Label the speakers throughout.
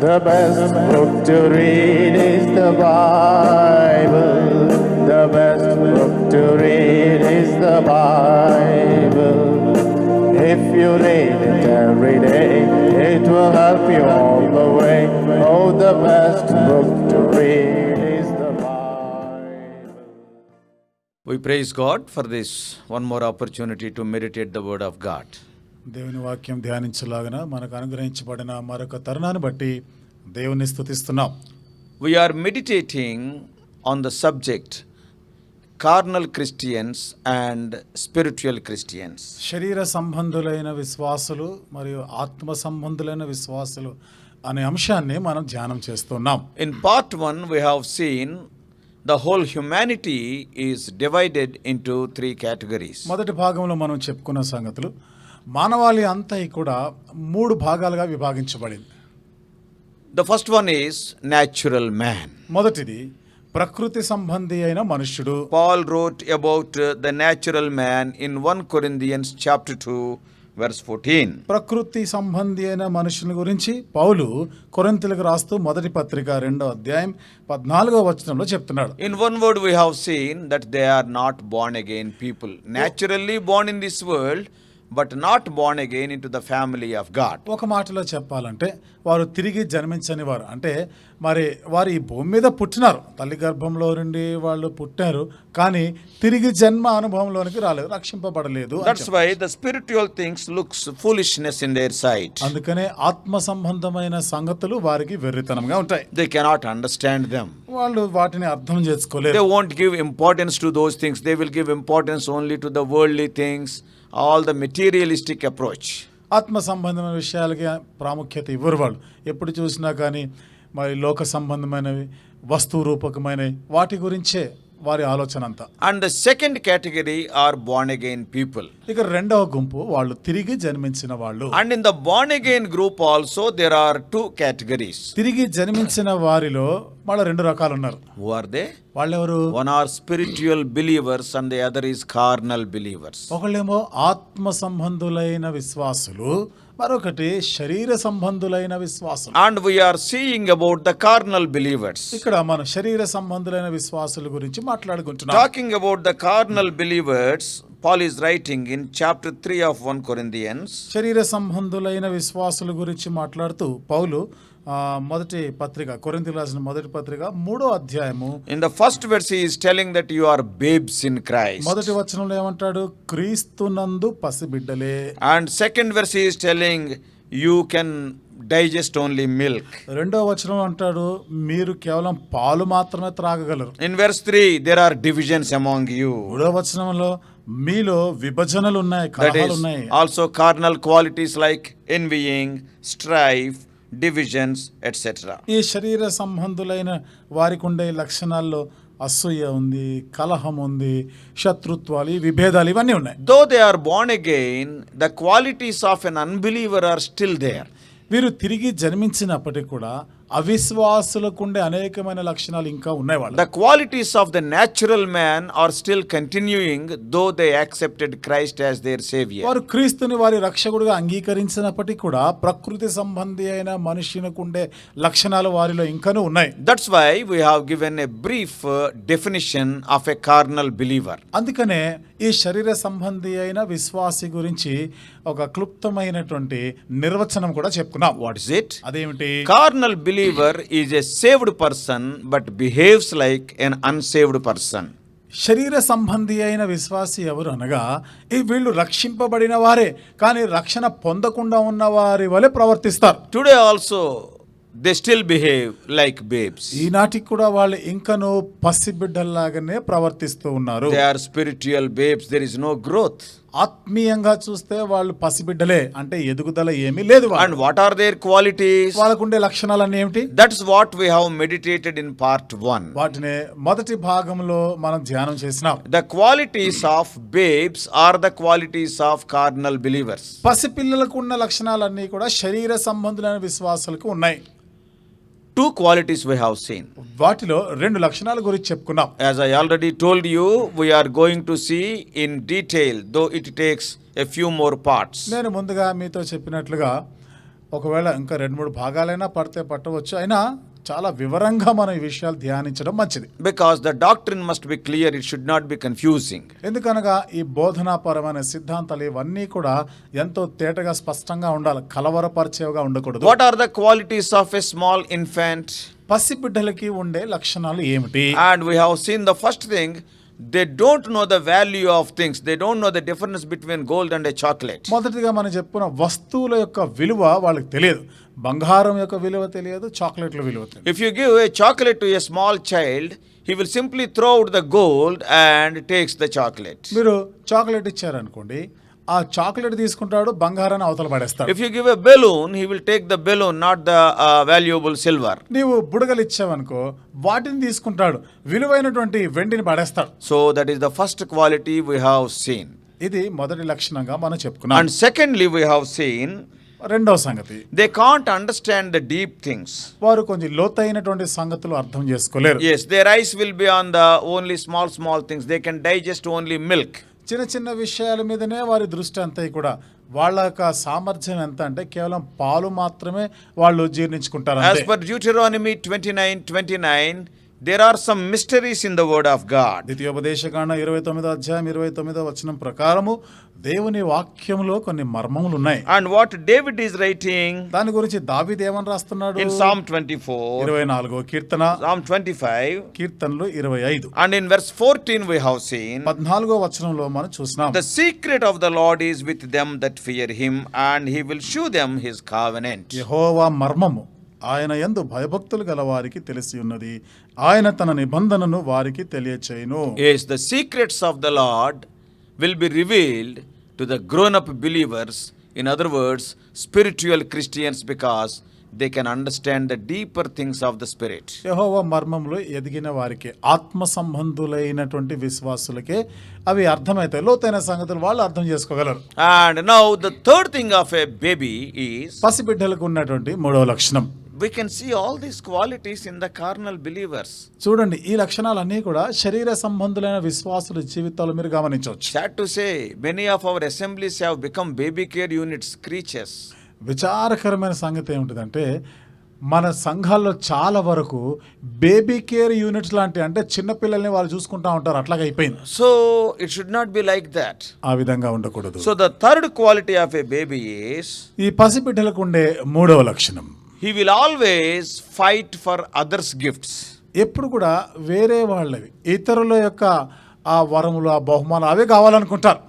Speaker 1: The best book to read is the Bible. The best book to read is the Bible. If you read it every day, it will help you all the way. Oh, the best book to read is the Bible.
Speaker 2: We praise God for this one more opportunity to meditate the word of God.
Speaker 3: దేవుని వాక్యం ధ్యానించలాగన మనకు అనుగ్రహించబడిన మరొక తరుణాన్ని బట్టి దేవుని స్తుతిస్తున్నాం.
Speaker 2: We are meditating on the subject carnal Christians and spiritual Christians.
Speaker 3: శరీర సంబంధులైన విశ్వాసులు మరియు ఆత్మ సంబంధులైన విశ్వాసులు అనే అంశాన్ని మనం ధ్యానం చేస్తున్నాం.
Speaker 2: In part 1 we have seen the whole humanity is divided into 3 categories.
Speaker 3: మొదటి భాగంలో మనం చెప్పుకున్న సంగతులు మానవాళి అంతా కూడా 3 భాగాలుగా విభాగించబడింది.
Speaker 2: The first one is natural man.
Speaker 3: మొదటిది ప్రకృతి సంబంధి అయిన మనుష్యుడు.
Speaker 2: Paul wrote about the natural man in 1 Corinthians chapter 2 verse 14.
Speaker 3: ప్రకృతి సంబంధి అయిన మనుషుని గురించి పౌలు కొరింథీయులకు రాస్తూ మొదటి పత్రిక 2వ అధ్యాయం 14వ వచనంలో చెప్తున్నాడు.
Speaker 2: In one word we have seen that they are not born again people, naturally born in this world but not born again into the family of God.
Speaker 3: ఒక మాటలో చెప్పాలంటే వారు తిరిగి జన్మించని వారు, అంటే మరి వారు ఈ భూమి మీద పుట్టినారు, తల్లి గర్భంలో నుండి వాళ్ళు పుట్టారు, కానీ తిరిగి జన్మ అనుభవంలోనికి రాలేదు, రక్షింపబడలేదు.
Speaker 2: That's why the spiritual things looks foolishness in their sight.
Speaker 3: అందుకనే ఆత్మ సంబంధమైన సంగతులు వారికి వెర్రితనంగా ఉంటాయి.
Speaker 2: They cannot understand them.
Speaker 3: వాళ్ళు వాటిని అర్థం చేసుకోలేరు.
Speaker 2: They won't give importance to those things. They will give importance only to the worldly things, all the materialistic approach.
Speaker 3: ఆత్మ సంబంధమైన విషయాలకి ప్రాముఖ్యత ఇవ్వరు వాళ్ళు. ఎప్పుడు చూసినా కానీ మరి లోక సంబంధమైనవి, వస్తు రూపకమైనవి, వాటి గురించే వారి ఆలోచన అంతా.
Speaker 2: And the second category are born again people.
Speaker 3: ఇక రెండవ గుంపు వాళ్ళు తిరిగి జన్మించిన వాళ్ళు.
Speaker 2: And in the born again group also there are 2 categories.
Speaker 3: తిరిగి జన్మించిన వారిలో మళ్ళీ 2 రకాలు ఉన్నారు.
Speaker 2: Who are they?
Speaker 3: వాళ్ళెవరు?
Speaker 2: One are spiritual believers and the other is carnal believers.
Speaker 3: ఒకళ్ళేమో ఆత్మ సంబంధులైన విశ్వాసులు, మరొకటి శరీర సంబంధులైన విశ్వాసులు.
Speaker 2: And we are seeing about the carnal believers.
Speaker 3: ఇక్కడ మనం శరీర సంబంధులైన విశ్వాసుల గురించి మాట్లాడుకుంటున్నాం.
Speaker 2: Talking about the carnal believers, Paul is writing in chapter 3 of 1 Corinthians.
Speaker 3: శరీర సంబంధులైన విశ్వాసుల గురించి మాట్లాడుతూ పౌలు మొదటి పత్రిక, కొరింథీయులకు రాసిన మొదటి పత్రిక 3వ అధ్యాయము
Speaker 2: In the first verse he is telling that you are babes in Christ.
Speaker 3: మొదటి వచనంలో ఏమంటాడు? క్రీస్తునందు పసిబిడ్డలే.
Speaker 2: And second verse he is telling you can digest only milk.
Speaker 3: రెండవ వచనం అంటాడు మీరు కేవలం పాలు మాత్రమే త్రాగగలరు.
Speaker 2: In verse 3 there are divisions among you.
Speaker 3: మూడవ వచనంలో మీలో విభజనలు ఉన్నాయి,
Speaker 2: That
Speaker 3: కలహాలు
Speaker 2: is
Speaker 3: ఉన్నాయి.
Speaker 2: also carnal qualities like envying, strife, divisions, etc.
Speaker 3: ఈ శరీర సంబంధులైన వారికి ఉండే లక్షణాల్లో అసూయ ఉంది, కలహం ఉంది, శత్రుత్వాలు, విభేదాలు ఇవన్నీ ఉన్నాయి.
Speaker 2: Though they are born again, the qualities of an unbeliever are still there.
Speaker 3: వీరు తిరిగి జన్మించినప్పటికీ కూడా అవిశ్వాసులకు ఉండే అనేకమైన లక్షణాలు ఇంకా ఉన్నాయి వాళ్ళు.
Speaker 2: The qualities of the natural man are still continuing though they accepted Christ as their savior.
Speaker 3: వారు క్రీస్తుని వారి రక్షకుడిగా అంగీకరించినప్పటికీ కూడా ప్రకృతి సంబంధి అయిన మనుషునికి ఉండే లక్షణాలు వారిలో ఇంకానూ ఉన్నాయి.
Speaker 2: That's why we have given a brief definition of a carnal believer.
Speaker 3: అందుకనే ఈ శరీర సంబంధి అయిన విశ్వాసి గురించి ఒక క్లుప్తమైనటువంటి నిర్వచనం కూడా చెప్పుకున్నాం.
Speaker 2: What is it?
Speaker 3: అదేమిటి?
Speaker 2: Carnal believer is a saved person but behaves like an unsaved person.
Speaker 3: శరీర సంబంధి అయిన విశ్వాసి ఎవరు అనగా వీళ్ళు రక్షింపబడిన వారే, కానీ రక్షణ పొందకుండా ఉన్న వారి వలె ప్రవర్తిస్తారు.
Speaker 2: Today also they still behave like babes.
Speaker 3: ఈనాటికి కూడా వాళ్ళు ఇంకనూ పసిబిడ్డల్లాగానే ప్రవర్తిస్తూ ఉన్నారు.
Speaker 2: They are spiritual babes. There is no growth.
Speaker 3: ఆత్మీయంగా చూస్తే వాళ్ళు పసిబిడ్డలే, అంటే ఎదుగుదల ఏమీ లేదు.
Speaker 2: And what are their qualities?
Speaker 3: వాళ్ళకుండే లక్షణాలన్నీ ఏమిటి?
Speaker 2: That is what we have meditated in part 1.
Speaker 3: వాటిని మొదటి భాగంలో మనం ధ్యానం చేసినాం.
Speaker 2: The qualities of babes are the qualities of carnal believers.
Speaker 3: పసిపిల్లలకు ఉన్న లక్షణాలన్నీ కూడా శరీర సంబంధులైన విశ్వాసులకు ఉన్నాయి.
Speaker 2: 2 qualities we have seen.
Speaker 3: వాటిలో 2 లక్షణాల గురించి చెప్పుకున్నాం.
Speaker 2: As I already told you, we are going to see in detail, though it takes a few more parts.
Speaker 3: నేను ముందుగా మీతో చెప్పినట్లుగా ఒకవేళ ఇంకా 2-3 భాగాలైనా పడితే పట్టవచ్చు. అయినా చాలా వివరంగా మనం ఈ విషయాలు ధ్యానించడం మంచిది.
Speaker 2: Because the doctrine must be clear, it should not be confusing.
Speaker 3: ఎందుకనగా ఈ బోధనాపరమైన సిద్ధాంతాలు ఇవన్నీ కూడా ఎంతో తేటగా స్పష్టంగా ఉండాలి, కలవరపరిచేవిగా ఉండకూడదు.
Speaker 2: What are the qualities of a small infant?
Speaker 3: పసిబిడ్డలకి ఉండే లక్షణాలు ఏమిటి?
Speaker 2: And we have seen the first thing, they don't know the value of things. They don't know the difference between gold and a chocolate.
Speaker 3: మొదటిగా మనం చెప్పుకున్న వస్తువుల యొక్క విలువ వాళ్ళకి తెలియదు. బంగారం యొక్క విలువ తెలియదు, చాక్లెట్ల విలువ తెలియదు.
Speaker 2: If you give a chocolate to a small child, he will simply throw out the gold and takes the chocolate.
Speaker 3: మీరు చాక్లెట్ ఇచ్చారనుకోండి, ఆ చాక్లెట్ తీసుకుంటాడు, బంగారాన్ని అవతల పడేస్తాడు.
Speaker 2: If you give a balloon, he will take the balloon, not the valuable silver.
Speaker 3: నీవు బుడగలు ఇచ్చావనుకో, వాటిని తీసుకుంటాడు, విలువైనటువంటి వెండిని పడేస్తాడు.
Speaker 2: So that is the first quality we have seen.
Speaker 3: ఇది మొదటి లక్షణంగా మనం చెప్పుకున్నాం.
Speaker 2: And secondly, we have seen
Speaker 3: రెండవ సంగతి,
Speaker 2: they can't understand the deep things.
Speaker 3: వారు కొంచెం లోతైనటువంటి సంగతులు అర్థం చేసుకోలేరు.
Speaker 2: Yes, their eyes will be on the only small things. They can digest only milk.
Speaker 3: చిన్న చిన్న విషయాల మీదనే వారి దృష్టి అంతా కూడా. వాళ్ళ యొక్క సామర్థ్యం ఎంత అంటే కేవలం పాలు మాత్రమే వాళ్ళు జీర్ణించుకుంటారు.
Speaker 2: As per Deuteronomy 29:29, there are some mysteries in the word of God.
Speaker 3: ద్వితీయోపదేశకాండం 29వ అధ్యాయం 29వ వచనం ప్రకారము దేవుని వాక్యములో కొన్ని మర్మములు ఉన్నాయి.
Speaker 2: And what David is writing
Speaker 3: దాని గురించి దావీదు ఏమని రాస్తున్నాడు?
Speaker 2: in Psalm 24,
Speaker 3: 24వ కీర్తన,
Speaker 2: Psalm 25,
Speaker 3: కీర్తనలు 25,
Speaker 2: and in verse 14 we have seen,
Speaker 3: 14వ వచనంలో మనం చూస్తున్నాం.
Speaker 2: the secret of the Lord is with them that fear him, and he will shew them his covenant.
Speaker 3: యెహోవా మర్మము ఆయన యందు భయభక్తులు గల వారికి తెలిసి ఉన్నది, ఆయన తన నిబంధనను వారికి తెలియచేయును.
Speaker 2: Yes, the secrets of the Lord will be revealed to the grown-up believers, in other words, spiritual Christians, because they can understand the deeper things of the Spirit.
Speaker 3: యెహోవా మర్మములు ఎదిగిన వారికి, ఆత్మ సంబంధులైనటువంటి విశ్వాసులకే అవి అర్థమవుతాయి. లోతైన సంగతులు వాళ్ళు అర్థం చేసుకోగలరు.
Speaker 2: And now the third thing of a baby is,
Speaker 3: పసిబిడ్డలకు ఉన్నటువంటి మూడవ లక్షణం,
Speaker 2: we can see all these qualities in the carnal believers.
Speaker 3: చూడండి, ఈ లక్షణాలన్నీ కూడా శరీర సంబంధులైన విశ్వాసుల జీవితాలు మీరు గమనించవచ్చు.
Speaker 2: Sad to say, many of our assemblies have become baby care units creatures.
Speaker 3: విచారకరమైన సంగతి ఏమిటంటే మన సంఘాల్లో చాలా వరకు బేబీ కేర్ యూనిట్స్ లాంటి, అంటే చిన్నపిల్లల్ని వాళ్ళు చూసుకుంటా ఉంటారు, అట్లాగే అయిపోయింది.
Speaker 2: So it should not be like that.
Speaker 3: ఆ విధంగా ఉండకూడదు.
Speaker 2: So the third quality of a baby is,
Speaker 3: ఈ పసిబిడ్డలకు ఉండే మూడవ లక్షణం,
Speaker 2: he will always fight for others' gifts.
Speaker 3: ఎప్పుడు కూడా వేరే వాళ్ళవి, ఇతరుల యొక్క ఆ వరములు, ఆ బహుమానాలు అవే కావాలనుకుంటారు.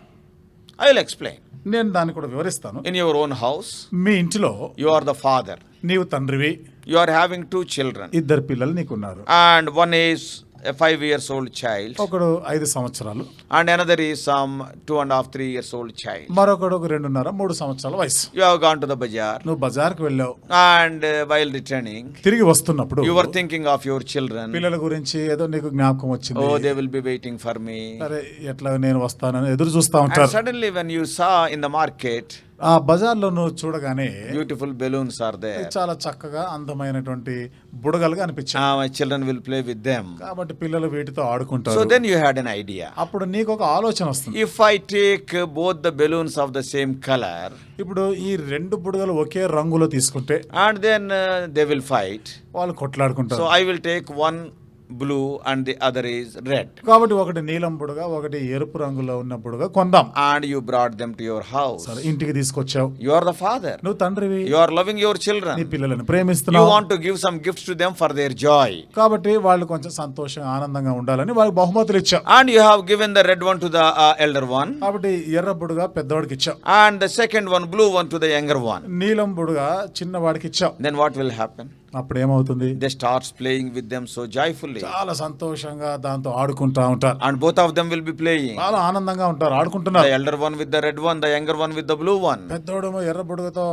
Speaker 2: I will explain.
Speaker 3: నేను దాన్ని కూడా వివరిస్తాను.
Speaker 2: In your own house,
Speaker 3: మీ ఇంటిలో
Speaker 2: you are the father.
Speaker 3: నీవు తండ్రివి,
Speaker 2: You are having 2 children.
Speaker 3: ఇద్దరు పిల్లలు నీకున్నారు.
Speaker 2: And one is a 5 years old child.
Speaker 3: ఒకడు 5 సంవత్సరాలు,
Speaker 2: And another is some 2.5, 3 years old child.
Speaker 3: మరొకడు 2.5-3 సంవత్సరాల వయసు.
Speaker 2: You have gone to the bazaar.
Speaker 3: నువ్వు బజార్కి వెళ్ళావు,
Speaker 2: And while returning,
Speaker 3: తిరిగి వస్తున్నప్పుడు
Speaker 2: you were thinking of your children.
Speaker 3: పిల్లల గురించి ఏదో నీకు జ్ఞాపకం వచ్చింది.
Speaker 2: Oh, they will be waiting for me.
Speaker 3: సరే ఎట్లా నేను వస్తానని ఎదురు చూస్తా
Speaker 2: And
Speaker 3: ఉంటారు.
Speaker 2: suddenly when you saw in the market,
Speaker 3: ఆ బజార్లో నువ్వు చూడగానే
Speaker 2: beautiful balloons are there.
Speaker 3: చాలా చక్కగా అందమైనటువంటి బుడగలుగా అనిపించాయి.
Speaker 2: My children will play with them.
Speaker 3: కాబట్టి పిల్లలు వీటితో ఆడుకుంటారు.
Speaker 2: So then you had an idea.
Speaker 3: అప్పుడు నీకు ఒక ఆలోచన వస్తుంది.
Speaker 2: If I take both the balloons of the same color,
Speaker 3: ఇప్పుడు ఈ 2 బుడగలు ఒకే రంగులో తీసుకుంటే
Speaker 2: and then they will fight.
Speaker 3: వాళ్ళు కొట్లాడుకుంటారు.
Speaker 2: So I will take one blue and the other is red.
Speaker 3: కాబట్టి ఒకటి నీలం బుడగ, ఒకటి ఎరుపు రంగులో ఉన్న బుడగ కొందాం.
Speaker 2: And you brought them to your house.
Speaker 3: సరే ఇంటికి తీసుకొచ్చావు.
Speaker 2: You are the father.
Speaker 3: నువ్వు తండ్రివి,
Speaker 2: You are loving your
Speaker 3: నీ
Speaker 2: children.
Speaker 3: పిల్లలను
Speaker 2: You
Speaker 3: ప్రేమిస్తున్నావు.
Speaker 2: want to give some gifts to them for their joy.
Speaker 3: కాబట్టి వాళ్ళు కొంచెం సంతోషంగా ఆనందంగా ఉండాలని వాళ్ళకి బహుమతులు ఇచ్చావు.
Speaker 2: And you have given the red one to the elder one.
Speaker 3: కాబట్టి ఎర్ర బుడగ పెద్దవాడికి ఇచ్చావు,
Speaker 2: And the second one, blue one, to the younger one.
Speaker 3: నీలం బుడగ చిన్నవాడికి ఇచ్చావు.
Speaker 2: Then what will happen?
Speaker 3: అప్పుడు ఏమవుతుంది?
Speaker 2: They start playing with them so joyfully.
Speaker 3: చాలా సంతోషంగా దాంతో ఆడుకుంటా ఉంటారు.
Speaker 2: And both of them will be playing.
Speaker 3: చాలా ఆనందంగా ఉంటారు, ఆడుకుంటున్నారు.
Speaker 2: The elder one with the red one, the younger one with the blue one.
Speaker 3: పెద్దోడేమో ఎర్ర బుడగతో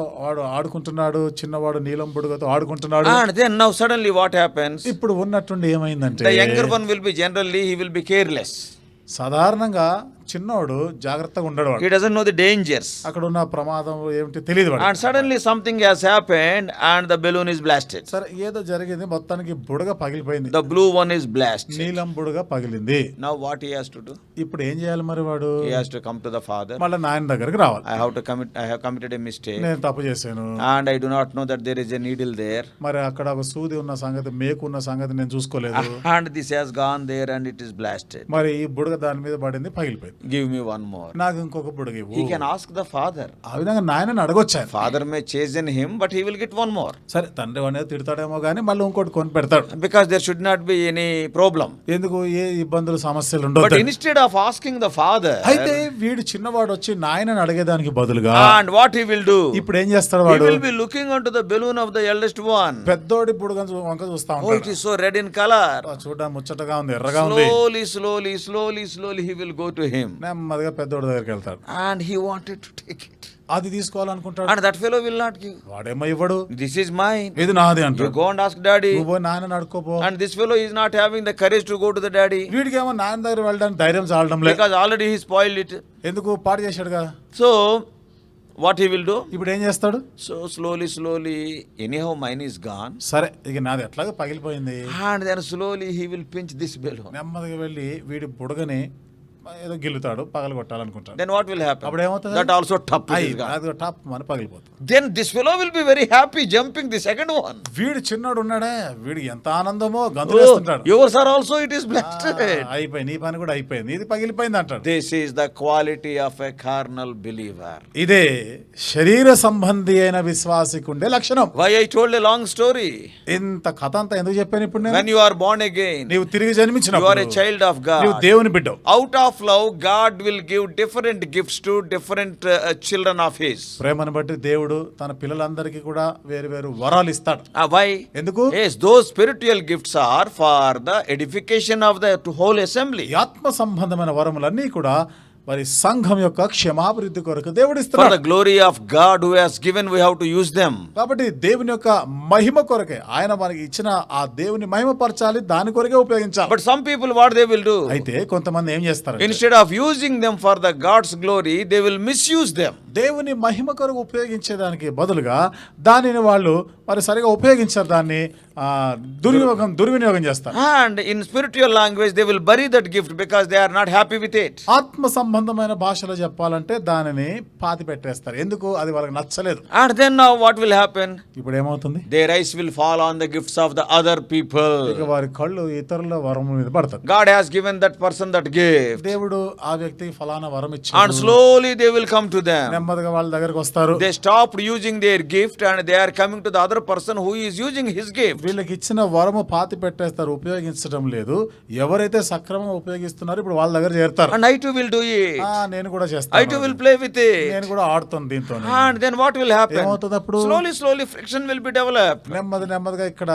Speaker 3: ఆడుకుంటున్నాడు, చిన్నవాడు నీలం బుడగతో ఆడుకుంటున్నాడు.
Speaker 2: And then now suddenly what happens?
Speaker 3: ఇప్పుడు ఉన్నట్టుండి ఏమైందంటే
Speaker 2: The younger one will be generally, he will be careless.
Speaker 3: సాధారణంగా చిన్నోడు జాగ్రత్తగా ఉండడు వాడు.
Speaker 2: He doesn't know the dangers.
Speaker 3: అక్కడ ఉన్న ప్రమాదం ఏమిటి తెలియదు వాడు.
Speaker 2: And suddenly something has happened and the balloon is blasted.
Speaker 3: సరే ఏదో జరిగింది, మొత్తానికి బుడగ పగిలిపోయింది,
Speaker 2: The blue one is blasted.
Speaker 3: నీలం బుడగ పగిలింది.
Speaker 2: Now what he has to do?
Speaker 3: ఇప్పుడు ఏం చేయాలి మరి వాడు?
Speaker 2: He has to come to the father.
Speaker 3: మళ్ళీ నాయన దగ్గరికి రావాలి.
Speaker 2: I have committed a mistake
Speaker 3: నేను తప్పు చేశాను,
Speaker 2: and I do not know that there is a needle there,
Speaker 3: మరి అక్కడ ఒక సూది ఉన్న సంగతి, మేకు ఉన్న సంగతి నేను చూసుకోలేదు,
Speaker 2: and this has gone there and it is blasted.
Speaker 3: మరి ఈ బుడగ దాని మీద పడింది, పగిలిపోయింది.
Speaker 2: Give me one more.
Speaker 3: నాకు ఇంకొక బుడగ ఇవ్వు.
Speaker 2: He can ask the father.
Speaker 3: ఆ విధంగా నాయనని అడగొచ్చాను.
Speaker 2: Father may chasten him, but he will get one more.
Speaker 3: సరే తండ్రి అనేది తిడతాడేమో కానీ మళ్ళీ ఇంకోటి కొని పెడతాడు.
Speaker 2: Because there should not be any problem.
Speaker 3: ఎందుకు ఏ ఇబ్బందులు సమస్యలు
Speaker 2: But
Speaker 3: ఉండవు.
Speaker 2: instead of asking the father,
Speaker 3: అయితే వీడు చిన్నవాడు వచ్చి నాయనని అడిగేదానికి బదులుగా
Speaker 2: and what he will do?
Speaker 3: ఇప్పుడు ఏం చేస్తాడు
Speaker 2: He
Speaker 3: వాడు?
Speaker 2: will be looking onto the balloon of the eldest one.
Speaker 3: పెద్దోడి బుడగ వంక చూస్తా
Speaker 2: Oh, it
Speaker 3: ఉంటాడు.
Speaker 2: is so red in color.
Speaker 3: చూడడానికి ముచ్చటగా ఉంది, ఎర్రగా ఉంది.
Speaker 2: Slowly he will go to him.
Speaker 3: నెమ్మదిగా పెద్దోడి దగ్గరికి వెళ్తాడు.
Speaker 2: And he wanted to take it.
Speaker 3: అది తీసుకోవాలనుకుంటాడు.
Speaker 2: And that fellow will not give.
Speaker 3: వాడేమో ఇవ్వడు.
Speaker 2: This is mine.
Speaker 3: ఇది నాది
Speaker 2: You
Speaker 3: అంటాడు.
Speaker 2: go and ask daddy.
Speaker 3: నువ్వు పోయి నాయనని అడుక్కోపో.
Speaker 2: And this fellow is not having the courage to go to the daddy.
Speaker 3: వీడికేమో నాయన దగ్గర వెళ్ళడానికి ధైర్యం చాలడం లేదు.
Speaker 2: Because already he spoiled it.
Speaker 3: ఎందుకు పాడు చేశాడు కదా.
Speaker 2: So, what he will do?
Speaker 3: ఇప్పుడు ఏం చేస్తాడు?
Speaker 2: So slowly, anyhow mine is gone.
Speaker 3: సరే ఇక నాది ఎట్లాగో పగిలిపోయింది.
Speaker 2: And then slowly he will pinch this balloon.
Speaker 3: నెమ్మదిగా వెళ్ళి వీడి బుడగని ఏదో గిల్లుతాడు, పగలగొట్టాలనుకుంటాడు.
Speaker 2: Then what will happen?
Speaker 3: అప్పుడు ఏమవుతుంది?
Speaker 2: That also top it is gone.
Speaker 3: అది టాప్ మన పగిలిపోతుంది.
Speaker 2: Then this fellow will be very happy jumping the second one.
Speaker 3: వీడు చిన్నోడు ఉన్నాడే, వీడు ఎంత ఆనందమో గంతులేస్తుంటాడు.
Speaker 2: Yours are also it is blasted.
Speaker 3: అయిపోయింది, నీ పని కూడా అయిపోయింది, ఇది పగిలిపోయింది అంటాడు.
Speaker 2: This is the quality of a carnal believer.
Speaker 3: ఇదే శరీర సంబంధి అయిన విశ్వాసికి ఉండే లక్షణం.
Speaker 2: Why I told a long story?
Speaker 3: ఇంత కథ అంతా ఎందుకు చెప్పాను ఇప్పుడు నేను?
Speaker 2: When you are born again,
Speaker 3: నీవు తిరిగి
Speaker 2: you are
Speaker 3: జన్మించినప్పుడు
Speaker 2: a child of
Speaker 3: నీవు
Speaker 2: God.
Speaker 3: దేవుని బిడ్డవు.
Speaker 2: Out of love, God will give different gifts to different children of His.
Speaker 3: ప్రేమను బట్టి దేవుడు తన పిల్లలందరికీ కూడా వేరు వేరు వరాలు ఇస్తాడు.
Speaker 2: Why?
Speaker 3: ఎందుకు?
Speaker 2: Yes, those spiritual gifts are for the edification of the whole assembly.
Speaker 3: ఈ ఆత్మ సంబంధమైన వరములన్నీ కూడా మరి సంఘం యొక్క క్షేమాభివృద్ధి కొరకు దేవుడు
Speaker 2: For
Speaker 3: ఇస్తున్నాడు.
Speaker 2: the glory of God who has given, we have to use them.
Speaker 3: కాబట్టి దేవుని యొక్క మహిమ కొరకే, ఆయన మనకి ఇచ్చిన ఆ దేవుని మహిమపరచాలి, దాని కొరకే ఉపయోగించాలి.
Speaker 2: But some people, what they will do?
Speaker 3: అయితే కొంతమంది ఏం చేస్తారు?
Speaker 2: Instead of using them for the God's glory, they will misuse them.
Speaker 3: దేవుని మహిమ కొరకు ఉపయోగించేదానికి బదులుగా దానిని వాళ్ళు మరి సరిగా ఉపయోగించారు, దాన్ని దుర్వినియోగం చేస్తారు.
Speaker 2: And in spiritual language, they will bury that gift because they are not happy with it.
Speaker 3: ఆత్మ సంబంధమైన భాషలో చెప్పాలంటే దానిని పాతి పెట్టేస్తారు. ఎందుకు? అది వాళ్ళకి నచ్చలేదు.
Speaker 2: And then now what will happen?
Speaker 3: ఇప్పుడు ఏమవుతుంది?
Speaker 2: Their eyes will fall on the gifts of the other
Speaker 3: ఇక
Speaker 2: people.
Speaker 3: వారి కళ్ళు ఇతరుల వరం మీద పడతారు.
Speaker 2: God has given that person that gift.
Speaker 3: దేవుడు ఆ వ్యక్తికి ఫలానా వరం
Speaker 2: And
Speaker 3: ఇచ్చాడు.
Speaker 2: slowly they will come to them.
Speaker 3: నెమ్మదిగా వాళ్ళ దగ్గరకు వస్తారు.
Speaker 2: They stopped using their gift and they are coming to the other person who is using his gift.
Speaker 3: వీళ్ళకి ఇచ్చిన వరము పాతి పెట్టేస్తారు, ఉపయోగించడం లేదు. ఎవరైతే సక్రమంగా ఉపయోగిస్తున్నారో ఇప్పుడు వాళ్ళ దగ్గర చేరుతారు.
Speaker 2: And I too will do it.
Speaker 3: నేను కూడా
Speaker 2: I
Speaker 3: చేస్తాను,
Speaker 2: too will play with it.
Speaker 3: నేను కూడా ఆడుతాను దీంతో.
Speaker 2: And then what will happen?
Speaker 3: ఏమవుతుంది అప్పుడు?
Speaker 2: Slowly friction will be developed.
Speaker 3: నెమ్మదిగా ఇక్కడ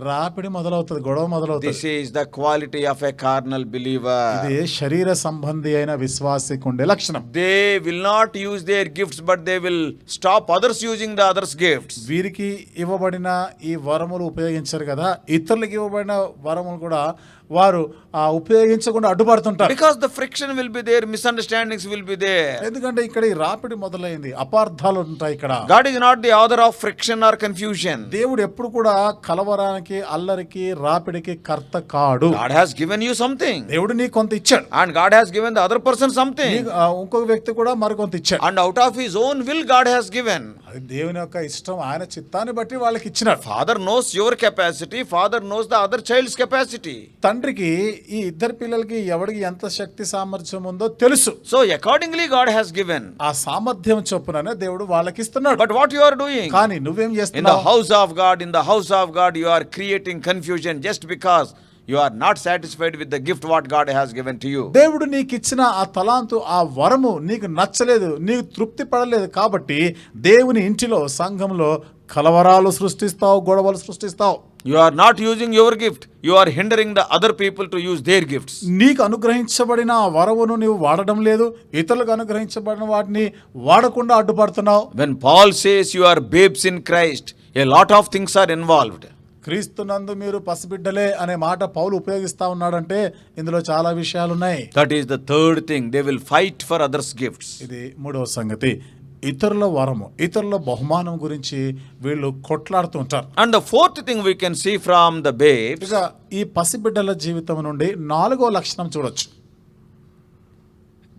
Speaker 3: రాపిడి మొదలవుతుంది, గొడవ మొదలవుతుంది.
Speaker 2: This is the quality of a carnal believer.
Speaker 3: ఇది శరీర సంబంధి అయిన విశ్వాసికి ఉండే లక్షణం.
Speaker 2: They will not use their gifts, but they will stop others using the others' gifts.
Speaker 3: వీరికి ఇవ్వబడిన ఈ వరములు ఉపయోగించారు కదా, ఇతరులకు ఇవ్వబడిన వరములు కూడా వారు ఉపయోగించకుండా అడ్డుపడుతుంటారు.
Speaker 2: Because the friction will be there, misunderstandings will be there.
Speaker 3: ఎందుకంటే ఇక్కడ ఈ రాపిడి మొదలైంది, అపార్థాలు ఉంటాయి ఇక్కడ.
Speaker 2: God is not the author of friction or confusion.
Speaker 3: దేవుడు ఎప్పుడు కూడా కలవరానికి, అల్లరికి, రాపిడికి కర్త కాడు.
Speaker 2: God has given you something.
Speaker 3: దేవుడు నీకు కొంత ఇచ్చాడు,
Speaker 2: And God has given the other person something.
Speaker 3: ఇంకొక వ్యక్తి కూడా మరికొంత ఇచ్చాడు.
Speaker 2: And out of his own will God has given.
Speaker 3: అది దేవుని యొక్క ఇష్టం, ఆయన చిత్తాన్ని బట్టి వాళ్ళకి ఇచ్చినాడు.
Speaker 2: Father knows your capacity, Father knows the other child's capacity.
Speaker 3: తండ్రికి ఈ ఇద్దరు పిల్లలకి ఎవరికి ఎంత శక్తి సామర్థ్యం ఉందో తెలుసు.
Speaker 2: So accordingly God has given.
Speaker 3: ఆ సామర్థ్యం చొప్పుననే దేవుడు వాళ్ళకి ఇస్తున్నాడు.
Speaker 2: But what you are doing?
Speaker 3: కానీ నువ్వేం
Speaker 2: In the
Speaker 3: చేస్తున్నావు?
Speaker 2: house of God, you are creating confusion just because you are not satisfied with the gift what God has given to you.
Speaker 3: దేవుడు నీకు ఇచ్చిన ఆ తలాంతు, ఆ వరము నీకు నచ్చలేదు, నీకు తృప్తి పడలేదు కాబట్టి దేవుని ఇంటిలో, సంఘంలో కలవరాలు సృష్టిస్తావు, గొడవలు సృష్టిస్తావు.
Speaker 2: You are not using your gift. You are hindering the other people to use their gifts.
Speaker 3: నీకు అనుగ్రహించబడిన ఆ వరమును నీవు వాడడం లేదు, ఇతరులకు అనుగ్రహించబడిన వాటిని వాడకుండా అడ్డుపడుతున్నావు.
Speaker 2: When Paul says you are babes in Christ, a lot of things are involved.
Speaker 3: క్రీస్తునందు మీరు పసిబిడ్డలే అనే మాట పౌలు ఉపయోగిస్తా ఉన్నాడంటే ఇందులో చాలా విషయాలు ఉన్నాయి.
Speaker 2: That is the third thing. They will fight for others' gifts.
Speaker 3: ఇది మూడవ సంగతి. ఇతరుల వరము, ఇతరుల బహుమానం గురించి వీళ్ళు కొట్లాడుతూ ఉంటారు.
Speaker 2: And the fourth thing we can see from the babes,
Speaker 3: ఇక ఈ పసిబిడ్డల జీవితం నుండి నాలుగో లక్షణం చూడొచ్చు.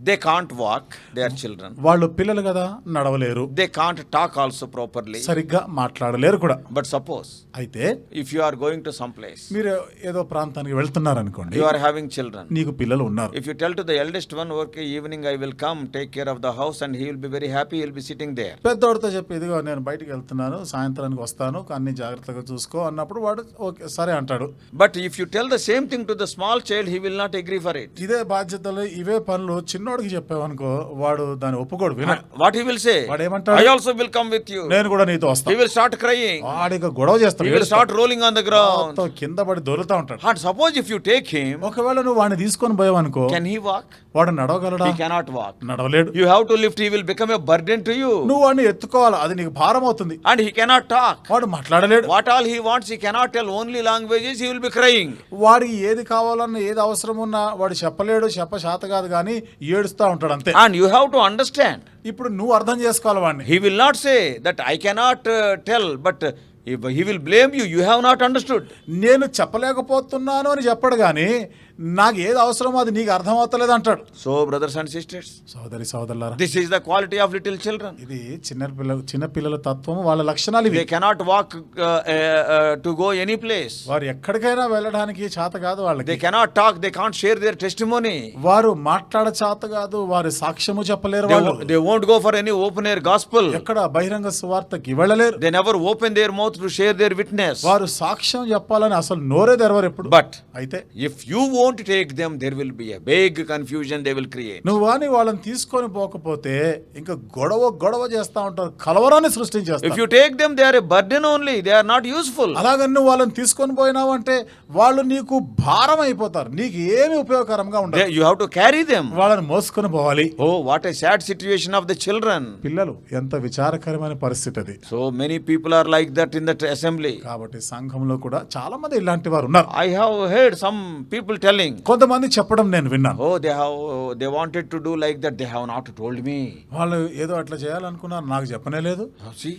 Speaker 2: they can't walk, they are children.
Speaker 3: వాళ్ళు పిల్లలు కదా, నడవలేరు,
Speaker 2: They can't talk also properly.
Speaker 3: సరిగ్గా మాట్లాడలేరు కూడా.
Speaker 2: But suppose
Speaker 3: అయితే
Speaker 2: if you are going to some place,
Speaker 3: మీరు ఏదో ప్రాంతానికి వెళ్తున్నారు అనుకోండి,
Speaker 2: you are having children.
Speaker 3: నీకు పిల్లలు ఉన్నారు.
Speaker 2: If you tell to the eldest one, okay, evening I will come, take care of the house, and he will be very happy, he will be sitting there.
Speaker 3: పెద్దోడితో చెప్పి ఇదిగో నేను బయటికి వెళ్తున్నాను, సాయంత్రానికి వస్తాను, అన్ని జాగ్రత్తగా చూసుకో అన్నప్పుడు వాడు ఓకే సరే అంటాడు.
Speaker 2: But if you tell the same thing to the small child, he will not agree for it.
Speaker 3: ఇదే బాధ్యతలు ఇవే పనులు చిన్నోడికి చెప్పావనుకో, వాడు దాన్ని ఒప్పుకోడు, వినడు.
Speaker 2: What he will say?
Speaker 3: వాడు ఏమంటాడు?
Speaker 2: I also will come with you.
Speaker 3: నేను కూడా నీతో
Speaker 2: He
Speaker 3: వస్తాను.
Speaker 2: will start crying.
Speaker 3: వాడికి గొడవ చేస్తాడు,
Speaker 2: He will start rolling on the ground.
Speaker 3: మొత్తం కింద పడి దొరుకుతా ఉంటాడు.
Speaker 2: And suppose if you take him,
Speaker 3: ఒకవేళ నువ్వు వాడిని తీసుకొని పోయావనుకో,
Speaker 2: can he walk?
Speaker 3: వాడు నడవగలడా?
Speaker 2: He cannot walk.
Speaker 3: నడవలేడు.
Speaker 2: You have to lift, he will become a burden to you.
Speaker 3: నువ్వు వాడిని ఎత్తుకోవాలి, అది నీకు భారం అవుతుంది.
Speaker 2: And he cannot talk.
Speaker 3: వాడు మాట్లాడలేడు.
Speaker 2: What all he wants, he cannot tell only languages, he will be crying.
Speaker 3: వాడికి ఏది కావాలన్నా ఏది అవసరం ఉన్నా వాడు చెప్పలేడు, చేత కాదు కానీ ఏడుస్తా ఉంటాడు అంతే.
Speaker 2: And you have to understand.
Speaker 3: ఇప్పుడు నువ్వు అర్థం చేసుకోవాలి వాడిని.
Speaker 2: He will not say that I cannot tell, but he will blame you. You have not understood.
Speaker 3: నేను చెప్పలేకపోతున్నాను అని చెప్పడు కానీ నాకు ఏది అవసరమో అది నీకు అర్థం అవుతలేదు అంటాడు.
Speaker 2: So brothers and sisters,
Speaker 3: సోదరులారా,
Speaker 2: this is the quality of little children.
Speaker 3: ఇది చిన్న పిల్లల తత్వం, వాళ్ళ లక్షణాలు ఇవి.
Speaker 2: They cannot walk to go any place.
Speaker 3: వారు ఎక్కడికైనా వెళ్ళడానికి చేత కాదు వాళ్ళకి.
Speaker 2: They cannot talk, they can't share their testimony.
Speaker 3: వారు మాట్లాడ చేత కాదు, వారి సాక్ష్యము చెప్పలేరు. వాళ్ళు
Speaker 2: They won't go for any open air gospel.
Speaker 3: ఎక్కడ బహిరంగ సువార్తకి వెళ్ళలేరు.
Speaker 2: They never open their mouth to share their witness.
Speaker 3: వారు సాక్ష్యం చెప్పాలని అసలు నోరే తెరవరు ఎప్పుడు.
Speaker 2: But
Speaker 3: అయితే
Speaker 2: if you won't take them, there will be a big confusion they will create.
Speaker 3: నువ్వు అని వాళ్ళని తీసుకొని పోకపోతే ఇంకా గొడవ చేస్తా ఉంటారు, కలవరాన్ని
Speaker 2: If
Speaker 3: సృష్టించేస్తారు.
Speaker 2: you take them, they are a burden only, they are not useful.
Speaker 3: అలాగని నువ్వు వాళ్ళని తీసుకొని పోయినావు అంటే వాళ్ళు నీకు భారం అయిపోతారు, నీకు ఏమి ఉపయోగకరంగా ఉండదు.
Speaker 2: You have to carry them.
Speaker 3: వాళ్ళని మోసుకొని పోవాలి.
Speaker 2: Oh, what a sad situation of the children.
Speaker 3: పిల్లలు ఎంత విచారకరమైన పరిస్థితి అది.
Speaker 2: So many people are like that in that assembly.
Speaker 3: కాబట్టి సంఘంలో కూడా చాలా మంది ఇలాంటి వారు ఉన్నారు.
Speaker 2: I have heard some people telling,
Speaker 3: కొంతమంది చెప్పడం నేను విన్నాను.
Speaker 2: oh, they wanted to do like that, they have not told me.
Speaker 3: వాళ్ళు ఏదో అట్లా చేయాలనుకున్నారు, నాకు చెప్పనే లేదు.
Speaker 2: See,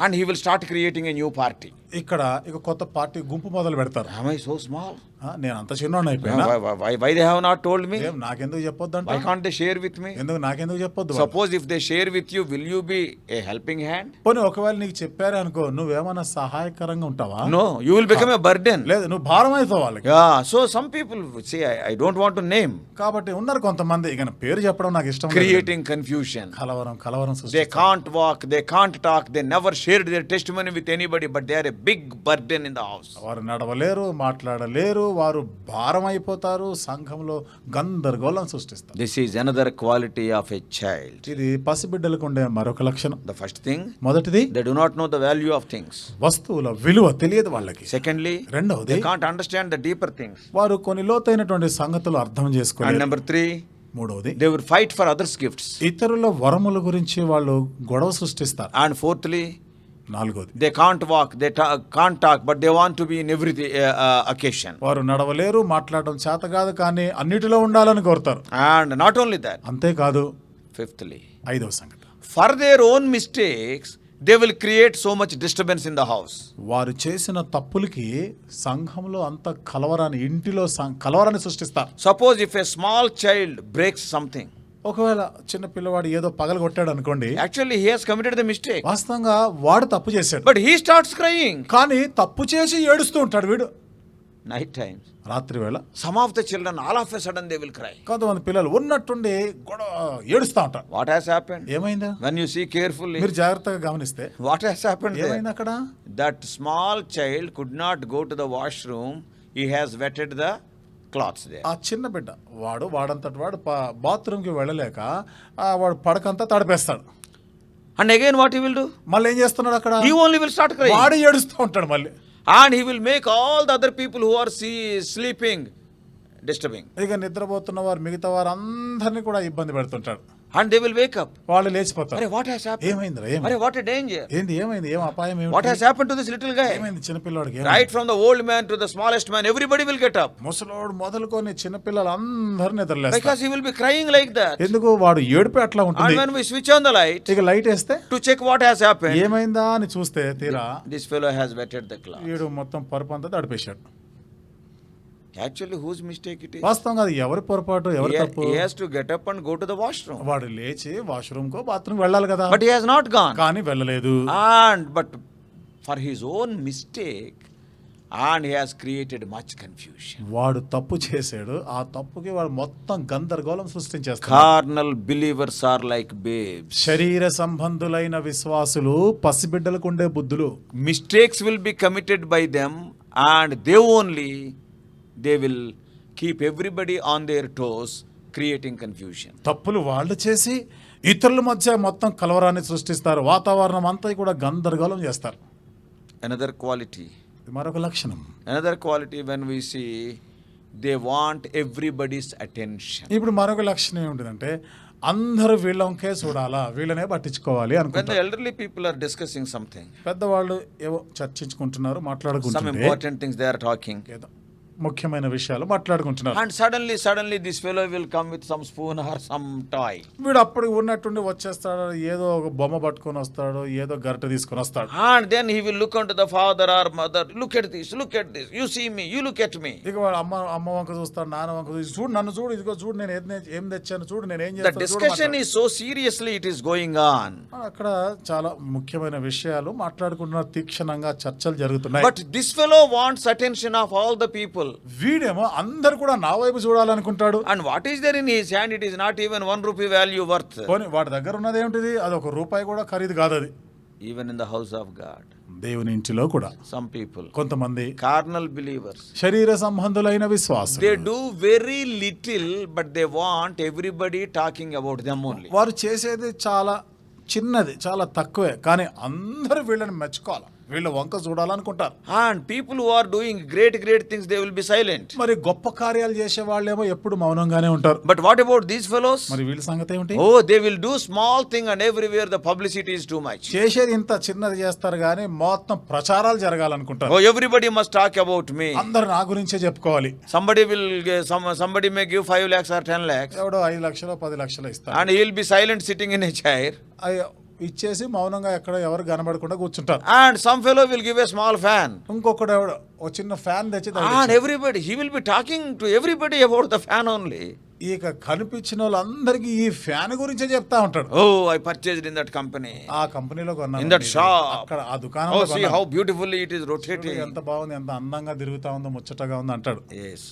Speaker 2: and he will start creating a new party.
Speaker 3: ఇక్కడ ఇక కొత్త పార్టీ గుంపు మొదలు పెడతారు.
Speaker 2: Am I so small?
Speaker 3: నేను అంత చిన్నోడిని అయిపోయినా,
Speaker 2: Why they have not told me?
Speaker 3: నాకెందుకు చెప్పొద్దు
Speaker 2: Why
Speaker 3: అంటే,
Speaker 2: can't they share with me?
Speaker 3: నాకెందుకు చెప్పొద్దు?
Speaker 2: Suppose if they share with you, will you be a helping hand?
Speaker 3: పోనీ ఒకవేళ నీకు చెప్పారే అనుకో, నువ్వేమన్నా సహాయకరంగా ఉంటావా?
Speaker 2: No, you will become a burden.
Speaker 3: లేదు, నువ్వు భారం అవుతావు వాళ్ళకి.
Speaker 2: Yeah, so some people say, I don't want to name.
Speaker 3: కాబట్టి ఉన్నారు కొంతమంది, ఇక పేరు చెప్పడం నాకు ఇష్టం లేదు.
Speaker 2: Creating confusion.
Speaker 3: కలవరం
Speaker 2: They
Speaker 3: సృష్టిస్తారు.
Speaker 2: can't walk, they can't talk, they never shared their testimony with anybody, but they are a big burden in the house.
Speaker 3: వారు నడవలేరు, మాట్లాడలేరు, వారు భారం అయిపోతారు, సంఘంలో గందరగోళం సృష్టిస్తారు.
Speaker 2: This is another quality of a child.
Speaker 3: ఇది పసిబిడ్డలకు ఉండే మరొక లక్షణం.
Speaker 2: The first thing,
Speaker 3: మొదటిది,
Speaker 2: they do not know the value of things.
Speaker 3: వస్తువుల విలువ తెలియదు వాళ్ళకి.
Speaker 2: Secondly,
Speaker 3: రెండవది,
Speaker 2: they can't understand the deeper things.
Speaker 3: వారు కొన్ని లోతైనటువంటి సంగతులు అర్థం
Speaker 2: And
Speaker 3: చేసుకోలేరు.
Speaker 2: number three,
Speaker 3: మూడవది,
Speaker 2: they will fight for others' gifts.
Speaker 3: ఇతరుల వరముల గురించి వాళ్ళు గొడవ సృష్టిస్తారు.
Speaker 2: And fourthly,
Speaker 3: నాలుగవది,
Speaker 2: they can't walk, they can't talk, but they want to be in every occasion.
Speaker 3: వారు నడవలేరు, మాట్లాడడం చేత కాదు, కానీ అన్నిటిలో ఉండాలని కోరుతారు.
Speaker 2: And not only that,
Speaker 3: అంతేకాదు,
Speaker 2: fifthly,
Speaker 3: ఐదవ సంగతి,
Speaker 2: for their own mistakes, they will create so much disturbance in the house.
Speaker 3: వారు చేసిన తప్పులకి సంఘంలో అంత కలవరాన్ని, ఇంటిలో కలవరాన్ని సృష్టిస్తారు.
Speaker 2: Suppose if a small child breaks something,
Speaker 3: ఒకవేళ చిన్న పిల్లవాడు ఏదో పగలు కొట్టాడు అనుకోండి,
Speaker 2: actually he has committed the mistake,
Speaker 3: వాస్తవంగా వాడు తప్పు చేశాడు,
Speaker 2: but he starts crying.
Speaker 3: కానీ తప్పు చేసి ఏడుస్తూ ఉంటాడు వీడు.
Speaker 2: Night times,
Speaker 3: రాత్రి వేళ
Speaker 2: some of the children, all of a sudden they will cry.
Speaker 3: కొంతమంది పిల్లలు ఉన్నట్టుండి గొడవ ఏడుస్తూ ఉంటారు.
Speaker 2: What has happened?
Speaker 3: ఏమైందా?
Speaker 2: When you see carefully,
Speaker 3: మీరు జాగ్రత్తగా గమనిస్తే
Speaker 2: what has happened there?
Speaker 3: ఏమైంది అక్కడ?
Speaker 2: That small child could not go to the washroom, he has wetted the cloths there.
Speaker 3: ఆ చిన్న బిడ్డ వాడంతటి వాడు బాత్రూమ్కి వెళ్ళలేక వాడు పడకంతా తడిపేస్తాడు.
Speaker 2: And again what he will do?
Speaker 3: మళ్ళీ ఏం చేస్తున్నాడు అక్కడ?
Speaker 2: He only will start crying.
Speaker 3: వాడు ఏడుస్తూ ఉంటాడు మళ్ళీ.
Speaker 2: And he will make all the other people who are sleeping disturbing.
Speaker 3: ఇక నిద్రపోతున్న వారు మిగతా వారు అందరినీ కూడా ఇబ్బంది పెడుతుంటాడు.
Speaker 2: And they will wake up.
Speaker 3: వాళ్ళు లేచిపోతారు.
Speaker 2: Arey, what has happened?
Speaker 3: ఏమైందిరా
Speaker 2: Arey, what a danger.
Speaker 3: ఏంది ఏమైంది ఏం అపాయం
Speaker 2: What has happened to this little guy?
Speaker 3: ఏమైంది చిన్నపిల్లవాడికి
Speaker 2: Right from the old man to the smallest man, everybody will get up.
Speaker 3: ముసలోడు మొదలుకొని చిన్నపిల్లలు అందరూ నిద్రలేస్తారు.
Speaker 2: Because he will be crying like that.
Speaker 3: ఎందుకు వాడు ఏడుపు అట్లా
Speaker 2: And
Speaker 3: ఉంటుంది.
Speaker 2: when we switch on the light
Speaker 3: ఇక లైట్ వేస్తే
Speaker 2: to check what has happened,
Speaker 3: ఏమైందా అని చూస్తే తీరా
Speaker 2: this fellow has wetted the cloth.
Speaker 3: వీడు మొత్తం పరుపు అంతా తడిపేశాడు.
Speaker 2: Actually, whose mistake it is?
Speaker 3: వాస్తవంగా అది ఎవరి పొరపాటు ఎవరి తప్పు?
Speaker 2: He has to get up and go to the washroom.
Speaker 3: వాడు లేచి వాష్రూమ్ కో బాత్రూమ్ వెళ్ళాలి కదా,
Speaker 2: But he has not gone.
Speaker 3: కానీ వెళ్ళలేదు.
Speaker 2: But for his own mistake, and he has created much confusion.
Speaker 3: వాడు తప్పు చేశాడు, ఆ తప్పుకి వాడు మొత్తం గందరగోళం సృష్టించేస్తాడు.
Speaker 2: Carnal believers are like babes.
Speaker 3: శరీర సంబంధులైన విశ్వాసులు పసిబిడ్డలకు ఉండే బుద్ధులు.
Speaker 2: Mistakes will be committed by them, and they will keep everybody on their toes, creating confusion.
Speaker 3: తప్పులు వాళ్ళు చేసి ఇతరుల మధ్య మొత్తం కలవరాన్ని సృష్టిస్తారు, వాతావరణం అంతా కూడా గందరగోళం చేస్తారు.
Speaker 2: Another quality.
Speaker 3: ఇది మరొక లక్షణం.
Speaker 2: Another quality, when we see, they want everybody's attention.
Speaker 3: ఇప్పుడు మరొక లక్షణం ఏమిటంటే అందరూ వీళ్ళకే చూడాలా, వీళ్ళనే పట్టించుకోవాలి
Speaker 2: When the
Speaker 3: అనుకుంటారు.
Speaker 2: elderly people are discussing something,
Speaker 3: పెద్దవాళ్ళు ఏవో చర్చించుకుంటున్నారు,
Speaker 2: some
Speaker 3: మాట్లాడుకుంటుంటే
Speaker 2: important things they are talking,
Speaker 3: ఏదో ముఖ్యమైన విషయాలు మాట్లాడుకుంటున్నారు.
Speaker 2: and suddenly this fellow will come with some spoon or some toy.
Speaker 3: వీడు అప్పుడు ఉన్నట్టుండి వచ్చేస్తాడు, ఏదో ఒక బొమ్మ పట్టుకొని వస్తాడు, ఏదో గరిటె తీసుకొని వస్తాడు.
Speaker 2: And then he will look unto the father or mother, look at this, you see me, you look at me.
Speaker 3: ఇక వాడు అమ్మ వంక చూస్తాడు, నాన్న వంక చూసి చూడు నన్ను చూడు, ఇదిగో చూడు నేను ఏం తెచ్చాను, చూడు నేను ఏం
Speaker 2: The
Speaker 3: చేస్తాను.
Speaker 2: discussion is so seriously it is going on.
Speaker 3: అక్కడ చాలా ముఖ్యమైన విషయాలు మాట్లాడుకుంటున్నారు, తీక్షణంగా చర్చలు జరుగుతున్నాయి.
Speaker 2: But this fellow wants attention of all the people.
Speaker 3: వీడేమో అందరు కూడా నా వైపు చూడాలనుకుంటాడు.
Speaker 2: And what is there in his hand? It is not even 1 rupee value worth.
Speaker 3: పోనీ వాడి దగ్గర ఉన్నది ఏమిటిది, అది ₹1 కూడా ఖరీదు కాదు అది.
Speaker 2: Even in the house of God,
Speaker 3: దేవుని ఇంటిలో కూడా
Speaker 2: some people,
Speaker 3: కొంతమంది
Speaker 2: carnal believers,
Speaker 3: శరీర సంబంధులైన విశ్వాసులు,
Speaker 2: they do very little, but they want everybody talking about them only.
Speaker 3: వారు చేసేది చాలా చిన్నది, చాలా తక్కువే, కానీ అందరూ వీళ్ళని మెచ్చుకోవాలి, వీళ్ళ వంక చూడాలనుకుంటారు.
Speaker 2: And people who are doing great things, they will be silent.
Speaker 3: మరి గొప్ప కార్యాలు చేసే వాళ్ళేమో ఎప్పుడు మౌనంగానే ఉంటారు.
Speaker 2: But what about these fellows?
Speaker 3: మరి వీళ్ళ సంగతి ఏమిటి?
Speaker 2: Oh, they will do small thing, and everywhere the publicity is too much.
Speaker 3: చేసేది ఇంత చిన్నది చేస్తారు కానీ మొత్తం ప్రచారాలు జరగాలనుకుంటారు.
Speaker 2: Oh, everybody must talk about me.
Speaker 3: అందరు నా గురించే చెప్పుకోవాలి.
Speaker 2: Somebody may give 5 lakhs or 10 lakhs,
Speaker 3: ఎవడో 5 లక్షలు 10 లక్షలు ఇస్తారు,
Speaker 2: and he will be silent sitting in a chair.
Speaker 3: ఇచ్చేసి మౌనంగా ఎక్కడ ఎవరు కనబడకుండా కూర్చుంటారు.
Speaker 2: And some fellow will give a small fan.
Speaker 3: ఇంకొకడు ఎవడో ఒక చిన్న ఫ్యాన్ తెచ్చి
Speaker 2: And everybody, he will be talking to everybody about the fan only.
Speaker 3: ఇక కనిపించిన వాళ్ళందరికీ ఈ ఫ్యాన్ గురించే చెప్తా ఉంటాడు.
Speaker 2: Oh, I purchased in that company.
Speaker 3: ఆ కంపెనీలో కొన్నాను,
Speaker 2: In that shop.
Speaker 3: అక్కడ ఆ
Speaker 2: Oh,
Speaker 3: దుకాణంలో
Speaker 2: see how beautifully it is rotating.
Speaker 3: ఎంత బాగుంది, ఎంత అందంగా తిరుగుతా ఉందో, ముచ్చటగా ఉంది అంటాడు.
Speaker 2: Yes,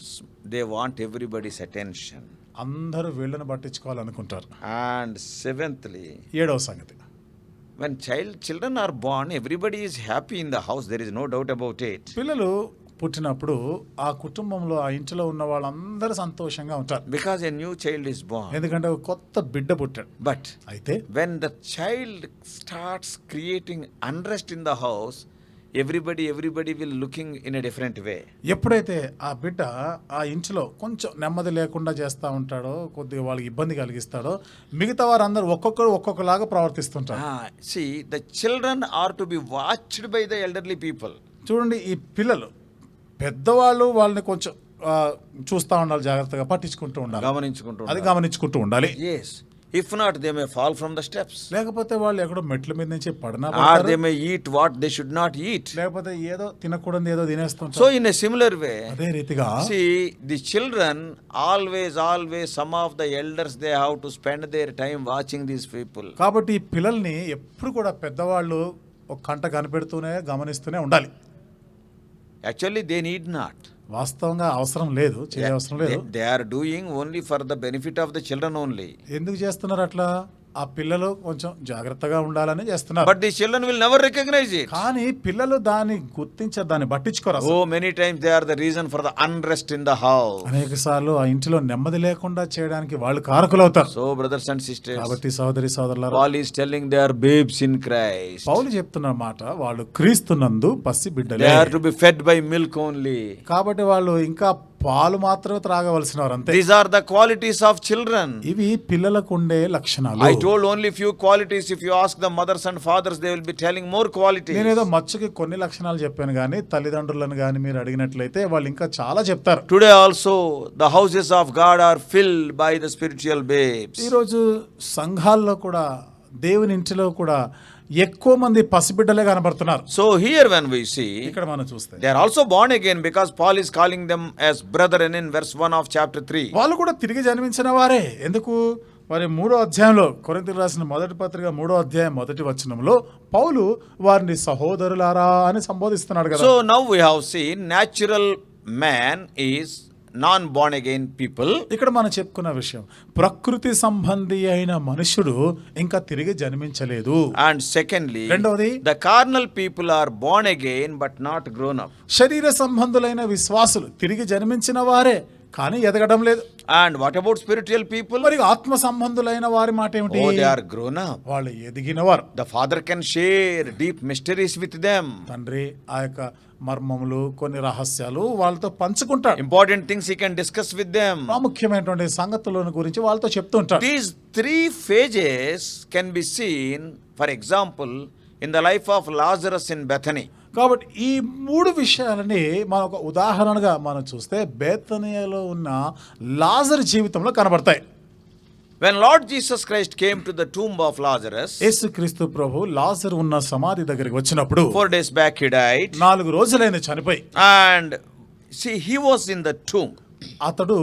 Speaker 2: they want everybody's attention.
Speaker 3: అందరూ వీళ్ళని పట్టించుకోవాలనుకుంటారు.
Speaker 2: And seventhly,
Speaker 3: 7వ సంగతి,
Speaker 2: when children are born, everybody is happy in the house. There is no doubt about it.
Speaker 3: పిల్లలు పుట్టినప్పుడు ఆ కుటుంబంలో ఆ ఇంటిలో ఉన్న వాళ్ళందరూ సంతోషంగా ఉంటారు.
Speaker 2: Because a new child is born.
Speaker 3: ఎందుకంటే ఒక కొత్త బిడ్డ పుట్టాడు.
Speaker 2: But
Speaker 3: అయితే
Speaker 2: when the child starts creating unrest in the house, everybody will looking in a different way.
Speaker 3: ఎప్పుడైతే ఆ బిడ్డ ఆ ఇంటిలో కొంచెం నెమ్మది లేకుండా చేస్తూ ఉంటాడో, కొద్దిగా వాళ్ళకి ఇబ్బంది కలిగిస్తాడో, మిగతా వారందరూ ఒక్కొక్కలాగా ప్రవర్తిస్తుంటారు.
Speaker 2: See, the children are to be watched by the elderly people.
Speaker 3: చూడండి, ఈ పిల్లలు పెద్దవాళ్ళు వాళ్ళని కొంచెం చూస్తూ ఉండాలి, జాగ్రత్తగా పట్టించుకుంటూ ఉండాలి, అది గమనించుకుంటూ ఉండాలి.
Speaker 2: Yes. If not, they may fall from the steps.
Speaker 3: లేకపోతే వాళ్ళు ఎక్కడో మెట్ల మీద నుంచి పడినా,
Speaker 2: or they may eat what they should not eat.
Speaker 3: లేకపోతే ఏదో తినకూడదు ఏదో తినేస్తుంటారు.
Speaker 2: So in a similar way,
Speaker 3: అదే రీతిగా
Speaker 2: see, the children always some of the elders, they have to spend their time watching these people.
Speaker 3: కాబట్టి ఈ పిల్లల్ని ఎప్పుడు కూడా పెద్దవాళ్ళు ఒక కంట కనిపెడుతూనే గమనిస్తూనే ఉండాలి.
Speaker 2: Actually, they need not.
Speaker 3: వాస్తవంగా అవసరం లేదు, చేయవసరం లేదు.
Speaker 2: They are doing only for the benefit of the children only.
Speaker 3: ఎందుకు చేస్తున్నారు అట్లా? ఆ పిల్లలు కొంచెం జాగ్రత్తగా ఉండాలని చేస్తున్నారు.
Speaker 2: But the children will never recognize it.
Speaker 3: కానీ పిల్లలు దాన్ని గుర్తించరు, దాన్ని పట్టించుకోరు.
Speaker 2: Oh, many times they are the reason for the unrest in the house.
Speaker 3: అనేకసార్లు ఆ ఇంటిలో నెమ్మది లేకుండా చేయడానికి వాళ్ళు కారకులవుతారు.
Speaker 2: So brothers and sisters,
Speaker 3: కాబట్టి సోదరి సోదరులారా,
Speaker 2: Paul is telling they are babes in Christ.
Speaker 3: పౌలు చెప్తున్న మాట, వాళ్ళు క్రీస్తునందు పసి బిడ్డలే.
Speaker 2: They are to be fed by milk only.
Speaker 3: కాబట్టి వాళ్ళు ఇంకా పాలు మాత్రమే త్రాగవలసిన వారు అంతే.
Speaker 2: These are the qualities of children.
Speaker 3: ఇవి పిల్లలకు ఉండే లక్షణాలు.
Speaker 2: I told only few qualities. If you ask the mothers and fathers, they will be telling more qualities.
Speaker 3: నేనేదో మచ్చుకి కొన్ని లక్షణాలు చెప్పాను కానీ తల్లిదండ్రులను కానీ మీరు అడిగినట్లయితే వాళ్ళు ఇంకా చాలా చెప్తారు.
Speaker 2: Today also the houses of God are filled by the spiritual babes.
Speaker 3: ఈరోజు సంఘాల్లో కూడా దేవుని ఇంటిలో కూడా ఎక్కువ మంది పసిబిడ్డలే కనబడుతున్నారు.
Speaker 2: So here when we see,
Speaker 3: ఇక్కడ మనం చూస్తే
Speaker 2: they are also born again because Paul is calling them as brethren in verse 1 of chapter 3.
Speaker 3: వాళ్ళు కూడా తిరిగి జన్మించిన వారే. ఎందుకు? మరి 3వ అధ్యాయంలో కొరింథీయులకు రాసిన మొదటి పత్రిక 3వ అధ్యాయం 1వ వచనంలో పౌలు వారిని సహోదరులారా అని సంబోధిస్తున్నాడు కదా.
Speaker 2: So now we have seen natural man is non-born again people.
Speaker 3: ఇక్కడ మనం చెప్పుకున్న విషయం, ప్రకృతి సంబంధి అయిన మనుషుడు ఇంకా తిరిగి జన్మించలేదు.
Speaker 2: And secondly,
Speaker 3: రెండవది,
Speaker 2: the carnal people are born again but not grown up.
Speaker 3: శరీర సంబంధులైన విశ్వాసులు తిరిగి జన్మించిన వారే కానీ ఎదగడం లేదు.
Speaker 2: And what about spiritual people?
Speaker 3: మరి ఆత్మ సంబంధులైన వారి మాట ఏమిటి?
Speaker 2: Oh, they are grown up.
Speaker 3: వాళ్ళు ఎదిగినవారు.
Speaker 2: The father can share deep mysteries with them.
Speaker 3: తండ్రి ఆ యొక్క మర్మములు కొన్ని రహస్యాలు వాళ్ళతో పంచుకుంటాడు.
Speaker 2: Important things he can discuss with them.
Speaker 3: ప్రాముఖ్యమైనటువంటి సంగతుల గురించి వాళ్ళతో చెప్తూ ఉంటాడు.
Speaker 2: These three phases can be seen, for example, in the life of Lazarus in Bethany.
Speaker 3: కాబట్టి ఈ 3 విషయాలని మనం ఒక ఉదాహరణగా మనం చూస్తే బేతనియలో ఉన్న లాజరు జీవితంలో కనబడతాయి.
Speaker 2: When Lord Jesus Christ came to the tomb of Lazarus,
Speaker 3: యేసుక్రీస్తు ప్రభు లాజరు ఉన్న సమాధి దగ్గరికి వచ్చినప్పుడు
Speaker 2: 4 days back he died.
Speaker 3: 4 రోజులైన చనిపోయి,
Speaker 2: And see, he was in the tomb.
Speaker 3: అతడు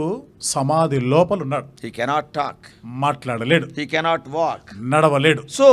Speaker 3: సమాధి లోపల ఉన్నాడు.
Speaker 2: He cannot talk.
Speaker 3: మాట్లాడలేడు,
Speaker 2: He cannot walk.
Speaker 3: నడవలేడు.
Speaker 2: So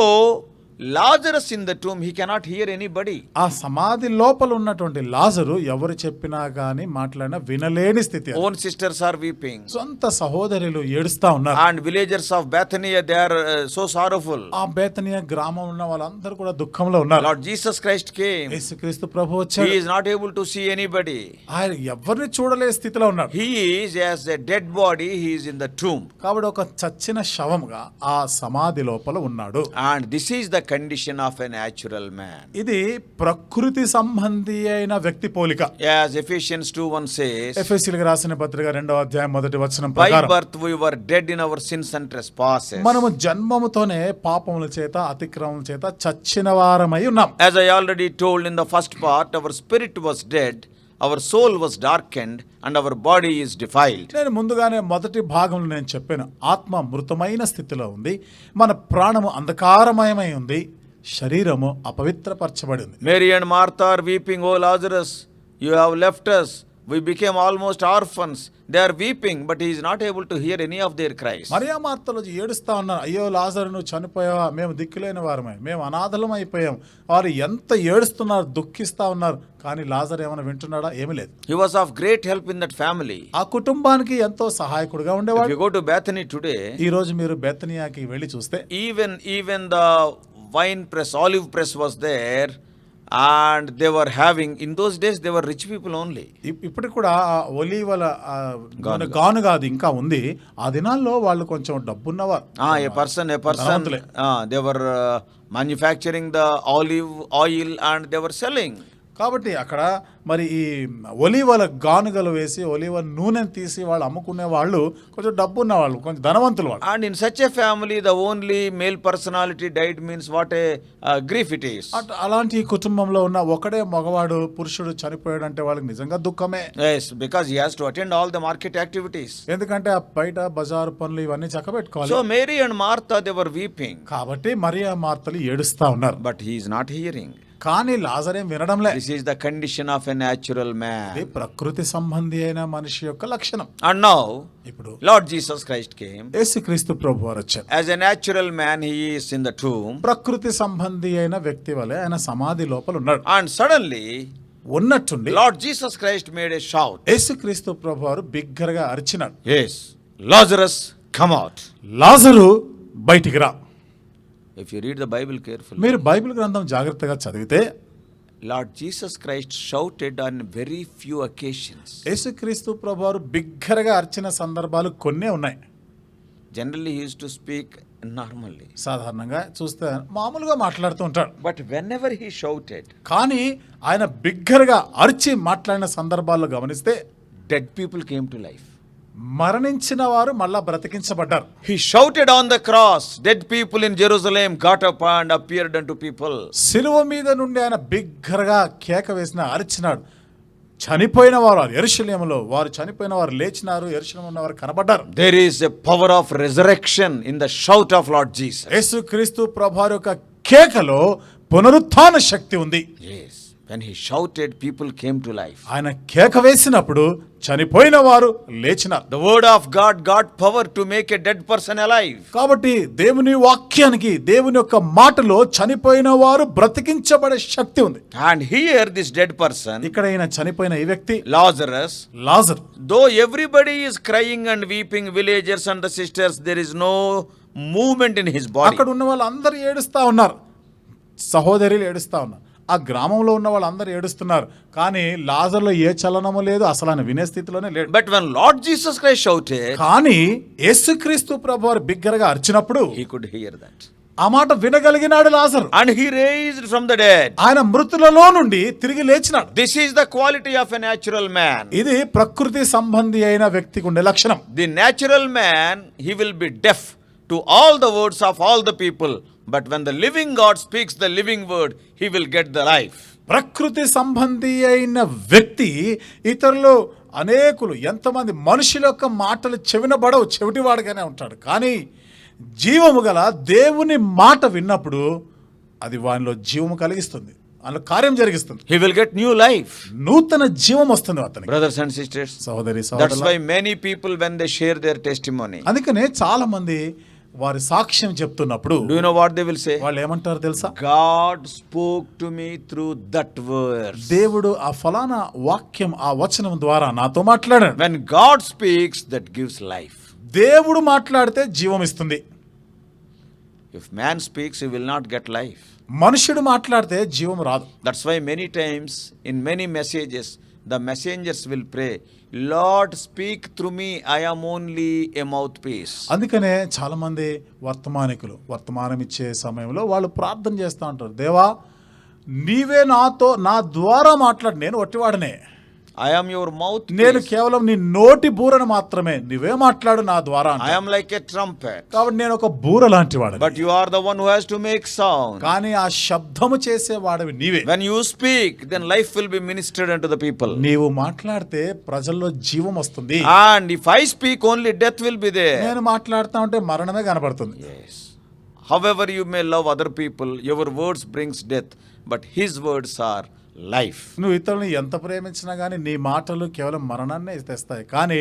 Speaker 2: Lazarus in the tomb, he cannot hear anybody.
Speaker 3: ఆ సమాధి లోపల ఉన్నటువంటి లాజరు ఎవరు చెప్పినా గానీ మాట్లాడినా వినలేని స్థితి.
Speaker 2: Own sisters are weeping.
Speaker 3: సొంత సహోదరులు ఏడుస్తా ఉన్నారు.
Speaker 2: And villagers of Bethany, they are so sorrowful.
Speaker 3: ఆ బేతనియ గ్రామం ఉన్న వాళ్ళందరూ కూడా దుఃఖంలో ఉన్నారు.
Speaker 2: Lord Jesus Christ came.
Speaker 3: యేసుక్రీస్తు ప్రభు
Speaker 2: He
Speaker 3: వచ్చాడు.
Speaker 2: is not able to see anybody.
Speaker 3: ఆయన ఎవరిని చూడలే స్థితిలో ఉన్నాడు.
Speaker 2: He is as a dead body, he is in the tomb.
Speaker 3: కాబట్టి ఒక చచ్చిన శవంగా ఆ సమాధి లోపల ఉన్నాడు.
Speaker 2: And this is the condition of a natural man.
Speaker 3: ఇది ప్రకృతి సంబంధి అయిన వ్యక్తి పోలిక.
Speaker 2: As Ephesians 2:1 says,
Speaker 3: ఎఫెసీయులకు రాసిన పత్రిక 2వ అధ్యాయం 1వ వచనం
Speaker 2: by
Speaker 3: ప్రకారం
Speaker 2: birth we were dead in our sins and trespasses.
Speaker 3: మనము జన్మముతోనే పాపముల చేత అతిక్రమముల చేత చచ్చిన వారమై ఉన్నాం.
Speaker 2: As I already told in the first part, our spirit was dead, our soul was darkened, and our body is defiled.
Speaker 3: నేను ముందుగానే మొదటి భాగంలో నేను చెప్పాను, ఆత్మ మృతమైన స్థితిలో ఉంది, మన ప్రాణము అంధకారమయమై ఉంది, శరీరము అపవిత్రపరచబడి ఉంది.
Speaker 2: Mary and Martha are weeping, "Oh Lazarus, you have left us. We became almost orphans." They are weeping, but he is not able to hear any of their cries.
Speaker 3: Mariya మార్తలు ఏడుస్తా ఉన్నారు, అయ్యో లాజరు నువ్వు చనిపోయావా, మేము దిక్కులేని వారమే, మేము అనాథలం అయిపోయాం. వారు ఎంత ఏడుస్తున్నారు, దుఃఖిస్తా ఉన్నారు, కానీ లాజరు ఏమైనా వింటున్నాడా? ఏమీ లేదు.
Speaker 2: He was of great help in that family.
Speaker 3: ఆ కుటుంబానికి ఎంతో సహాయకుడుగా
Speaker 2: If
Speaker 3: ఉండేవాడు.
Speaker 2: you go to Bethany today,
Speaker 3: ఈ రోజు మీరు బెతనియాకి వెళ్ళి చూస్తే
Speaker 2: even the wine press, olive press was there, and they were having, in those days they were rich people only.
Speaker 3: ఇప్పటికి కూడా ఆ ఒలీవల గానుగా అది ఇంకా ఉంది. ఆ దినాల్లో వాళ్ళు కొంచెం డబ్బున్నవారు.
Speaker 2: A person they were manufacturing the olive oil and they were selling.
Speaker 3: కాబట్టి అక్కడ మరి ఈ ఒలీవల గానుగలు వేసి ఒలీవ నూనెను తీసి వాళ్ళు అమ్ముకునే వాళ్ళు కొంచెం డబ్బు ఉన్న వాళ్ళు, కొంచెం ధనవంతులు వాళ్ళు.
Speaker 2: And in such a family, the only male personality died means what a grief it is.
Speaker 3: అలాంటి కుటుంబంలో ఉన్న ఒకడే మగవాడు పురుషుడు చనిపోయాడు అంటే వాళ్ళకి నిజంగా దుఃఖమే.
Speaker 2: Yes, because he has to attend all the market activities.
Speaker 3: ఎందుకంటే ఆ బయట బజారు పనులు ఇవన్నీ చక్కబెట్టుకోవాలి.
Speaker 2: So Mary and Martha, they were weeping.
Speaker 3: కాబట్టి మరియా మార్తలు ఏడుస్తా ఉన్నారు.
Speaker 2: But he is not hearing.
Speaker 3: కానీ లాజరేం వినడంలే.
Speaker 2: This is the condition of a natural man.
Speaker 3: ఇది ప్రకృతి సంబంధి అయిన మనిషి యొక్క లక్షణం.
Speaker 2: And now
Speaker 3: ఇప్పుడు
Speaker 2: Lord Jesus Christ came.
Speaker 3: యేసుక్రీస్తు ప్రభువారు వచ్చారు.
Speaker 2: As a natural man, he is in the tomb.
Speaker 3: ప్రకృతి సంబంధి అయిన వ్యక్తి వలె ఆయన సమాధి లోపల ఉన్నాడు.
Speaker 2: And suddenly
Speaker 3: ఉన్నట్టుండి
Speaker 2: Lord Jesus Christ made a shout.
Speaker 3: యేసుక్రీస్తు ప్రభువారు బిగ్గరగా అరిచినాడు,
Speaker 2: Yes, Lazarus, come out.
Speaker 3: లాజరు బయటికి రా.
Speaker 2: If you read the Bible carefully,
Speaker 3: మీరు బైబిల్ గ్రంథం జాగ్రత్తగా చదివితే
Speaker 2: Lord Jesus Christ shouted on very few occasions.
Speaker 3: యేసుక్రీస్తు ప్రభువారు బిగ్గరగా అరిచిన సందర్భాలు కొన్నే ఉన్నాయి.
Speaker 2: Generally, he used to speak normally.
Speaker 3: సాధారణంగా చూస్తే మామూలుగా మాట్లాడుతూ ఉంటాడు.
Speaker 2: But whenever he shouted,
Speaker 3: కానీ ఆయన బిగ్గరగా అరిచి మాట్లాడిన సందర్భాల్లో గమనిస్తే
Speaker 2: dead people came to life.
Speaker 3: మరణించిన వారు మళ్ళా బ్రతికించబడ్డారు.
Speaker 2: He shouted on the cross. Dead people in Jerusalem got up and appeared unto people.
Speaker 3: సిలువ మీద నుండి ఆయన బిగ్గరగా కేక వేసిన, అరిచినాడు. చనిపోయిన వారు యెరూషలేములో, వారు చనిపోయిన వారు లేచినారు, యెరూషలేములో ఉన్నవారు కనబడ్డారు.
Speaker 2: There is a power of resurrection in the shout of Lord Jesus.
Speaker 3: యేసుక్రీస్తు ప్రభువారి యొక్క కేకలో పునరుత్థాన శక్తి ఉంది.
Speaker 2: Yes. When he shouted, people came to life.
Speaker 3: ఆయన కేక వేసినప్పుడు చనిపోయిన వారు లేచినారు.
Speaker 2: The word of God got power to make a dead person alive.
Speaker 3: కాబట్టి దేవుని వాక్యానికి, దేవుని యొక్క మాటలో చనిపోయిన వారు బ్రతికించబడే శక్తి ఉంది.
Speaker 2: And here this dead person,
Speaker 3: ఇక్కడ ఈయన చనిపోయిన ఈ వ్యక్తి
Speaker 2: Lazarus,
Speaker 3: Lazarus,
Speaker 2: though everybody is crying and weeping, villagers and the sisters, there is no movement in his body.
Speaker 3: అక్కడ ఉన్న వాళ్ళందరూ ఏడుస్తా ఉన్నారు, సహోదరులు ఏడుస్తా ఉన్నారు, ఆ గ్రామంలో ఉన్న వాళ్ళందరూ ఏడుస్తున్నారు. కానీ లాజర్లో ఏ చలనము లేదు, అసలు ఆయన వినే స్థితిలోనే లేడు.
Speaker 2: But when Lord Jesus Christ shouted,
Speaker 3: కానీ యేసుక్రీస్తు ప్రభువారు బిగ్గరగా అరిచినప్పుడు
Speaker 2: he could hear that.
Speaker 3: ఆ మాట వినగలిగినాడు లాజరు.
Speaker 2: And he raised from the dead.
Speaker 3: ఆయన మృతులలో నుండి తిరిగి లేచినాడు.
Speaker 2: This is the quality of a natural man.
Speaker 3: ఇది ప్రకృతి సంబంధి అయిన వ్యక్తికి ఉండే లక్షణం.
Speaker 2: The natural man, he will be deaf to all the words of all the people. But when the living God speaks the living word, he will get the life.
Speaker 3: ప్రకృతి సంబంధి అయిన వ్యక్తి, ఇతరులు అనేకులు ఎంతమంది మనుషుల యొక్క మాటలు చెవినబడవు, చెవిటివాడుగానే ఉంటాడు. కానీ జీవము గల దేవుని మాట విన్నప్పుడు అది వానిలో జీవము కలిగిస్తుంది, అందులో కార్యం జరిగిస్తుంది.
Speaker 2: He will get new life.
Speaker 3: నూతన జీవం వస్తుంది అతనికి.
Speaker 2: Brothers and sisters,
Speaker 3: సహోదరి
Speaker 2: that's
Speaker 3: సహోదరులారా,
Speaker 2: why many people when they share their testimony,
Speaker 3: అందుకనే చాలా మంది వారి సాక్ష్యం చెప్తున్నప్పుడు
Speaker 2: do you know what they will say?
Speaker 3: వాళ్ళు ఏమంటారు తెలుసా?
Speaker 2: God spoke to me through that verse.
Speaker 3: దేవుడు ఆ ఫలానా వాక్యం, ఆ వచనం ద్వారా నాతో మాట్లాడాడు.
Speaker 2: When God speaks, that gives life.
Speaker 3: దేవుడు మాట్లాడితే జీవం ఇస్తుంది.
Speaker 2: If man speaks, he will not get life.
Speaker 3: మనుషుడు మాట్లాడితే జీవం రాదు.
Speaker 2: That's why many times in many messages the messengers will pray, Lord speak through me, I am only a mouthpiece.
Speaker 3: అందుకనే చాలా మంది వర్తమానికులు వర్తమానం ఇచ్చే సమయంలో వాళ్ళు ప్రార్థన చేస్తూ ఉంటారు, దేవా నీవే నాతో, నా ద్వారా మాట్లాడు, నేను వట్టివాడనే,
Speaker 2: I am your mouthpiece.
Speaker 3: నేను కేవలం నీ నోటి బూరను మాత్రమే, నీవే మాట్లాడు నా ద్వారా.
Speaker 2: I am like a trumpet.
Speaker 3: కాబట్టి నేను ఒక బూర లాంటి వాడు.
Speaker 2: But you are the one who has to make sound.
Speaker 3: కానీ ఆ శబ్దము చేసేవాడివి నీవే.
Speaker 2: When you speak, then life will be ministered unto the people.
Speaker 3: నీవు మాట్లాడితే ప్రజల్లో జీవం వస్తుంది.
Speaker 2: And if I speak, only death will be there.
Speaker 3: నేను మాట్లాడుతా ఉంటే మరణమే కనబడుతుంది.
Speaker 2: Yes. However you may love other people, your words brings death, but his words are life.
Speaker 3: నువ్వు ఇతరులను ఎంత ప్రేమించినా కానీ నీ మాటలు కేవలం మరణాన్నే తెస్తాయి, కానీ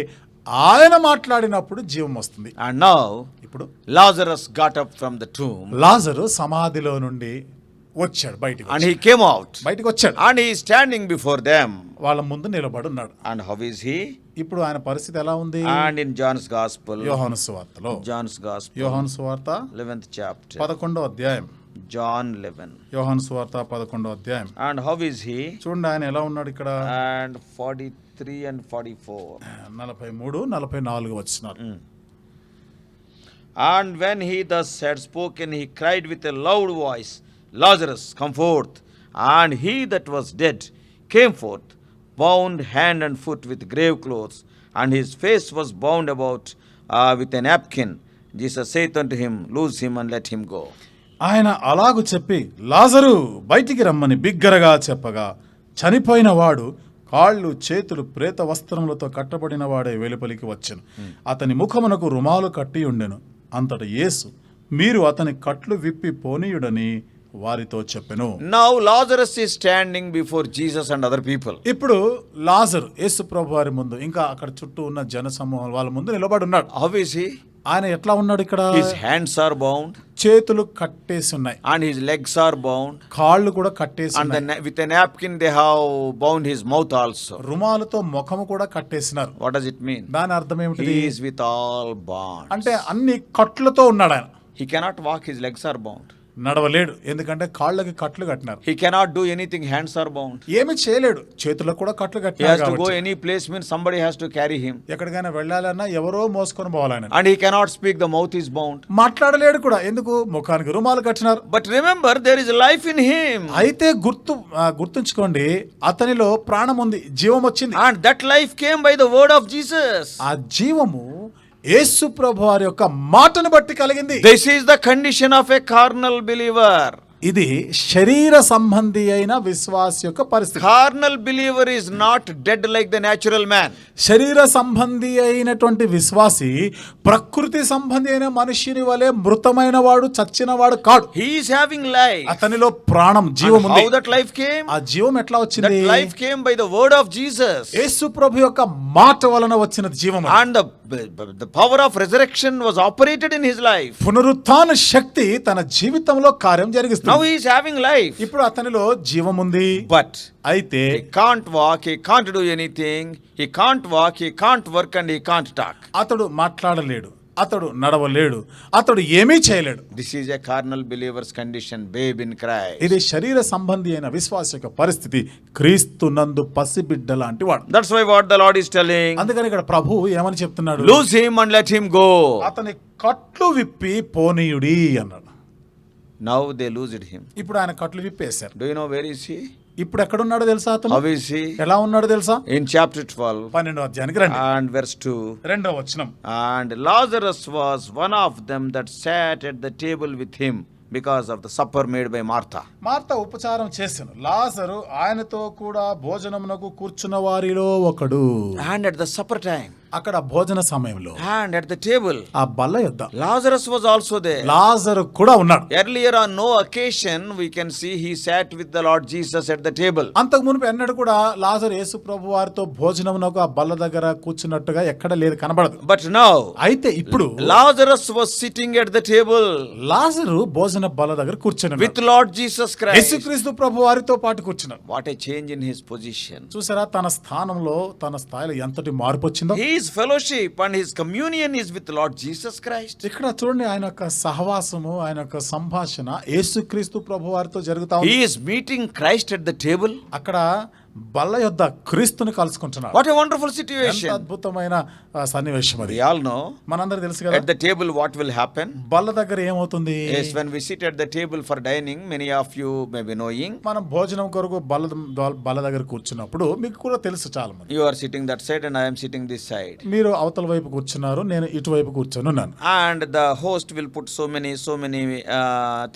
Speaker 3: ఆయన మాట్లాడినప్పుడు జీవం వస్తుంది.
Speaker 2: And now
Speaker 3: ఇప్పుడు
Speaker 2: Lazarus got up from the tomb.
Speaker 3: లాజరు సమాధిలో నుండి వచ్చాడు, బయటికి
Speaker 2: And he came out.
Speaker 3: బయటికి వచ్చాడు.
Speaker 2: And he is standing before them.
Speaker 3: వాళ్ళ ముందు నిలబడి ఉన్నాడు.
Speaker 2: And how is he?
Speaker 3: ఇప్పుడు ఆయన పరిస్థితి ఎలా ఉంది?
Speaker 2: And in John's Gospel,
Speaker 3: యోహాను సువార్తలో,
Speaker 2: John's Gospel,
Speaker 3: యోహాను సువార్త
Speaker 2: 11th chapter,
Speaker 3: 11వ అధ్యాయం,
Speaker 2: John 11.
Speaker 3: యోహాను సువార్త 11వ అధ్యాయం.
Speaker 2: And how is he?
Speaker 3: చూడండి ఆయన ఎలా ఉన్నాడు ఇక్కడ.
Speaker 2: And 43 and 44.
Speaker 3: 43, 44 వచనాలు.
Speaker 2: And when he thus had spoken, he cried with a loud voice, Lazarus, come forth. And he that was dead came forth, bound hand and foot with grave clothes, and his face was bound about with a napkin. Jesus saith unto him, loose him and let him go.
Speaker 3: ఆయన అలాగు చెప్పి లాజరు బయటికి రమ్మని బిగ్గరగా చెప్పగా, చనిపోయిన వాడు కాళ్ళు చేతులు ప్రేత వస్త్రములతో కట్టబడిన వాడే వెలుపలికి వచ్చెను. అతని ముఖమునకు రుమాలు కట్టి ఉండెను. అంతట యేసు, మీరు అతని కట్లు విప్పి పోనీయుడని వారితో చెప్పెను.
Speaker 2: Now Lazarus is standing before Jesus and other people.
Speaker 3: ఇప్పుడు లాజరు యేసు ప్రభు వారి ముందు, ఇంకా అక్కడ చుట్టూ ఉన్న జన సమూహం వాళ్ళ ముందు నిలబడి ఉన్నాడు.
Speaker 2: How is he?
Speaker 3: ఆయన ఎట్లా ఉన్నాడు ఇక్కడ?
Speaker 2: His hands are bound.
Speaker 3: చేతులు కట్టేసి ఉన్నాయి.
Speaker 2: And his legs are bound.
Speaker 3: కాళ్ళు కూడా కట్టేసి
Speaker 2: And
Speaker 3: ఉన్నాయి.
Speaker 2: with a napkin they have bound his mouth also.
Speaker 3: రుమాలతో ముఖము కూడా కట్టేసినారు.
Speaker 2: What does it mean?
Speaker 3: దాని అర్థం ఏమిటి?
Speaker 2: He is with all bonds.
Speaker 3: అంటే అన్ని కట్లతో ఉన్నాడు ఆయన.
Speaker 2: He cannot walk, his legs are bound.
Speaker 3: నడవలేడు, ఎందుకంటే కాళ్ళకి కట్లు కట్టినారు.
Speaker 2: He cannot do anything, hands are bound.
Speaker 3: ఏమి చేయలేడు, చేతులకు కూడా కట్లు
Speaker 2: He has
Speaker 3: కట్టినారు
Speaker 2: to go
Speaker 3: కాబట్టి.
Speaker 2: any place, means somebody has to carry him.
Speaker 3: ఎక్కడికైనా వెళ్ళాలన్నా ఎవరో మోసుకొని పోవాలని.
Speaker 2: And he cannot speak, the mouth is bound.
Speaker 3: మాట్లాడలేడు కూడా, ఎందుకు, ముఖానికి రుమాలు కట్టినారు.
Speaker 2: But remember, there is life in him.
Speaker 3: అయితే గుర్తుంచుకోండి, అతనిలో ప్రాణం ఉంది, జీవం వచ్చింది.
Speaker 2: And that life came by the word of Jesus.
Speaker 3: ఆ జీవము యేసు ప్రభు వారి యొక్క మాటను బట్టి కలిగింది.
Speaker 2: This is the condition of a carnal believer.
Speaker 3: ఇది శరీర సంబంధి అయిన విశ్వాస యొక్క పరిస్థితి.
Speaker 2: Carnal believer is not dead like the natural man.
Speaker 3: శరీర సంబంధి అయినటువంటి విశ్వాసి ప్రకృతి సంబంధి అయిన మనుష్యుని వలె మృతమైన వాడు, చచ్చిన వాడు కాడు.
Speaker 2: He is having life.
Speaker 3: అతనిలో ప్రాణం, జీవం
Speaker 2: And
Speaker 3: ఉంది.
Speaker 2: how that life came?
Speaker 3: ఆ జీవం ఎట్లా
Speaker 2: That
Speaker 3: వచ్చింది?
Speaker 2: life came by the word of Jesus.
Speaker 3: యేసు ప్రభు యొక్క మాట వలన వచ్చిన జీవం.
Speaker 2: And the power of resurrection was operated in his life.
Speaker 3: పునరుత్థాన శక్తి తన జీవితంలో కార్యం జరిగిస్తుంది.
Speaker 2: Now he is having life.
Speaker 3: ఇప్పుడు అతనిలో జీవం ఉంది.
Speaker 2: But
Speaker 3: అయితే
Speaker 2: he can't walk, he can't do anything, he can't walk, he can't work, and he can't talk.
Speaker 3: అతడు మాట్లాడలేడు, అతడు నడవలేడు, అతడు ఏమీ చేయలేడు.
Speaker 2: This is a carnal believer's condition, babe in Christ.
Speaker 3: ఇది శరీర సంబంధి అయిన విశ్వాస యొక్క పరిస్థితి, క్రీస్తు నందు పసిబిడ్డ లాంటి వాడు.
Speaker 2: That's why what the Lord is telling,
Speaker 3: అందుకని ఇక్కడ ప్రభు ఏమని చెప్తున్నాడు?
Speaker 2: lose him and let him go.
Speaker 3: అతని కట్లు విప్పి పోనీయుడి అన్నాడు.
Speaker 2: Now they loosed him.
Speaker 3: ఇప్పుడు ఆయన కట్లు విప్పేశారు.
Speaker 2: Do you know where is he?
Speaker 3: ఇప్పుడు ఎక్కడున్నాడో తెలుసా? అతను
Speaker 2: How is he?
Speaker 3: ఎలా ఉన్నాడో తెలుసా?
Speaker 2: In chapter 12
Speaker 3: 12వ అధ్యాయానికి రండి,
Speaker 2: and verse 2.
Speaker 3: 2వ వచనం.
Speaker 2: And Lazarus was one of them that sat at the table with him because of the supper made by Martha.
Speaker 3: Martha ఉపచారం చేసెను, లాజరు ఆయనతో కూడా భోజనమునకు కూర్చున్న వారిలో ఒకడు.
Speaker 2: And at the supper time,
Speaker 3: అక్కడ భోజన సమయంలో
Speaker 2: and at the table,
Speaker 3: ఆ బల్ల యొద్ద
Speaker 2: Lazarus was also there.
Speaker 3: లాజరు కూడా ఉన్నాడు.
Speaker 2: Earlier on no occasion we can see he sat with the Lord Jesus at the table.
Speaker 3: అంతకు మునుపు ఎన్నడూ కూడా లాజరు యేసు ప్రభు వారితో భోజనమునకు ఆ బల్ల దగ్గర కూర్చున్నట్టుగా ఎక్కడ లేదు, కనబడదు.
Speaker 2: But now
Speaker 3: అయితే ఇప్పుడు
Speaker 2: Lazarus was sitting at the table
Speaker 3: లాజరు భోజన బల్ల దగ్గర కూర్చున్నాడు,
Speaker 2: with Lord Jesus Christ.
Speaker 3: యేసుక్రీస్తు ప్రభు వారితో పాటు కూర్చున్నాడు.
Speaker 2: What a change in his position.
Speaker 3: చూసారా, తన స్థానంలో, తన స్థాయిలో ఎంతటి మార్పు వచ్చిందో.
Speaker 2: His fellowship and his communion is with Lord Jesus Christ.
Speaker 3: ఇక్కడ చూడండి, ఆయన యొక్క సహవాసము, ఆయన యొక్క సంభాషణ యేసుక్రీస్తు ప్రభు వారితో జరుగుతా ఉంది.
Speaker 2: He is meeting Christ at the table.
Speaker 3: అక్కడ బల్ల యొద్ద క్రీస్తుని కలుసుకుంటున్నాడు.
Speaker 2: What a wonderful
Speaker 3: ఎంత
Speaker 2: situation.
Speaker 3: అద్భుతమైన సన్నివేశం అది.
Speaker 2: We all know
Speaker 3: మనందరికి తెలుసు కదా,
Speaker 2: at the table what will happen.
Speaker 3: బల్ల దగ్గర ఏమవుతుంది?
Speaker 2: Yes, when we sit at the table for dining, many of you may be knowing.
Speaker 3: మనం భోజనం కొరకు బల్ల దగ్గర కూర్చున్నప్పుడు మీకు కూడా తెలుసు చాలా మంది.
Speaker 2: You are sitting that side and I am sitting this side.
Speaker 3: మీరు అవతల వైపు కూర్చున్నారు, నేను ఇటువైపు కూర్చొని ఉన్నాను.
Speaker 2: And the host will put so many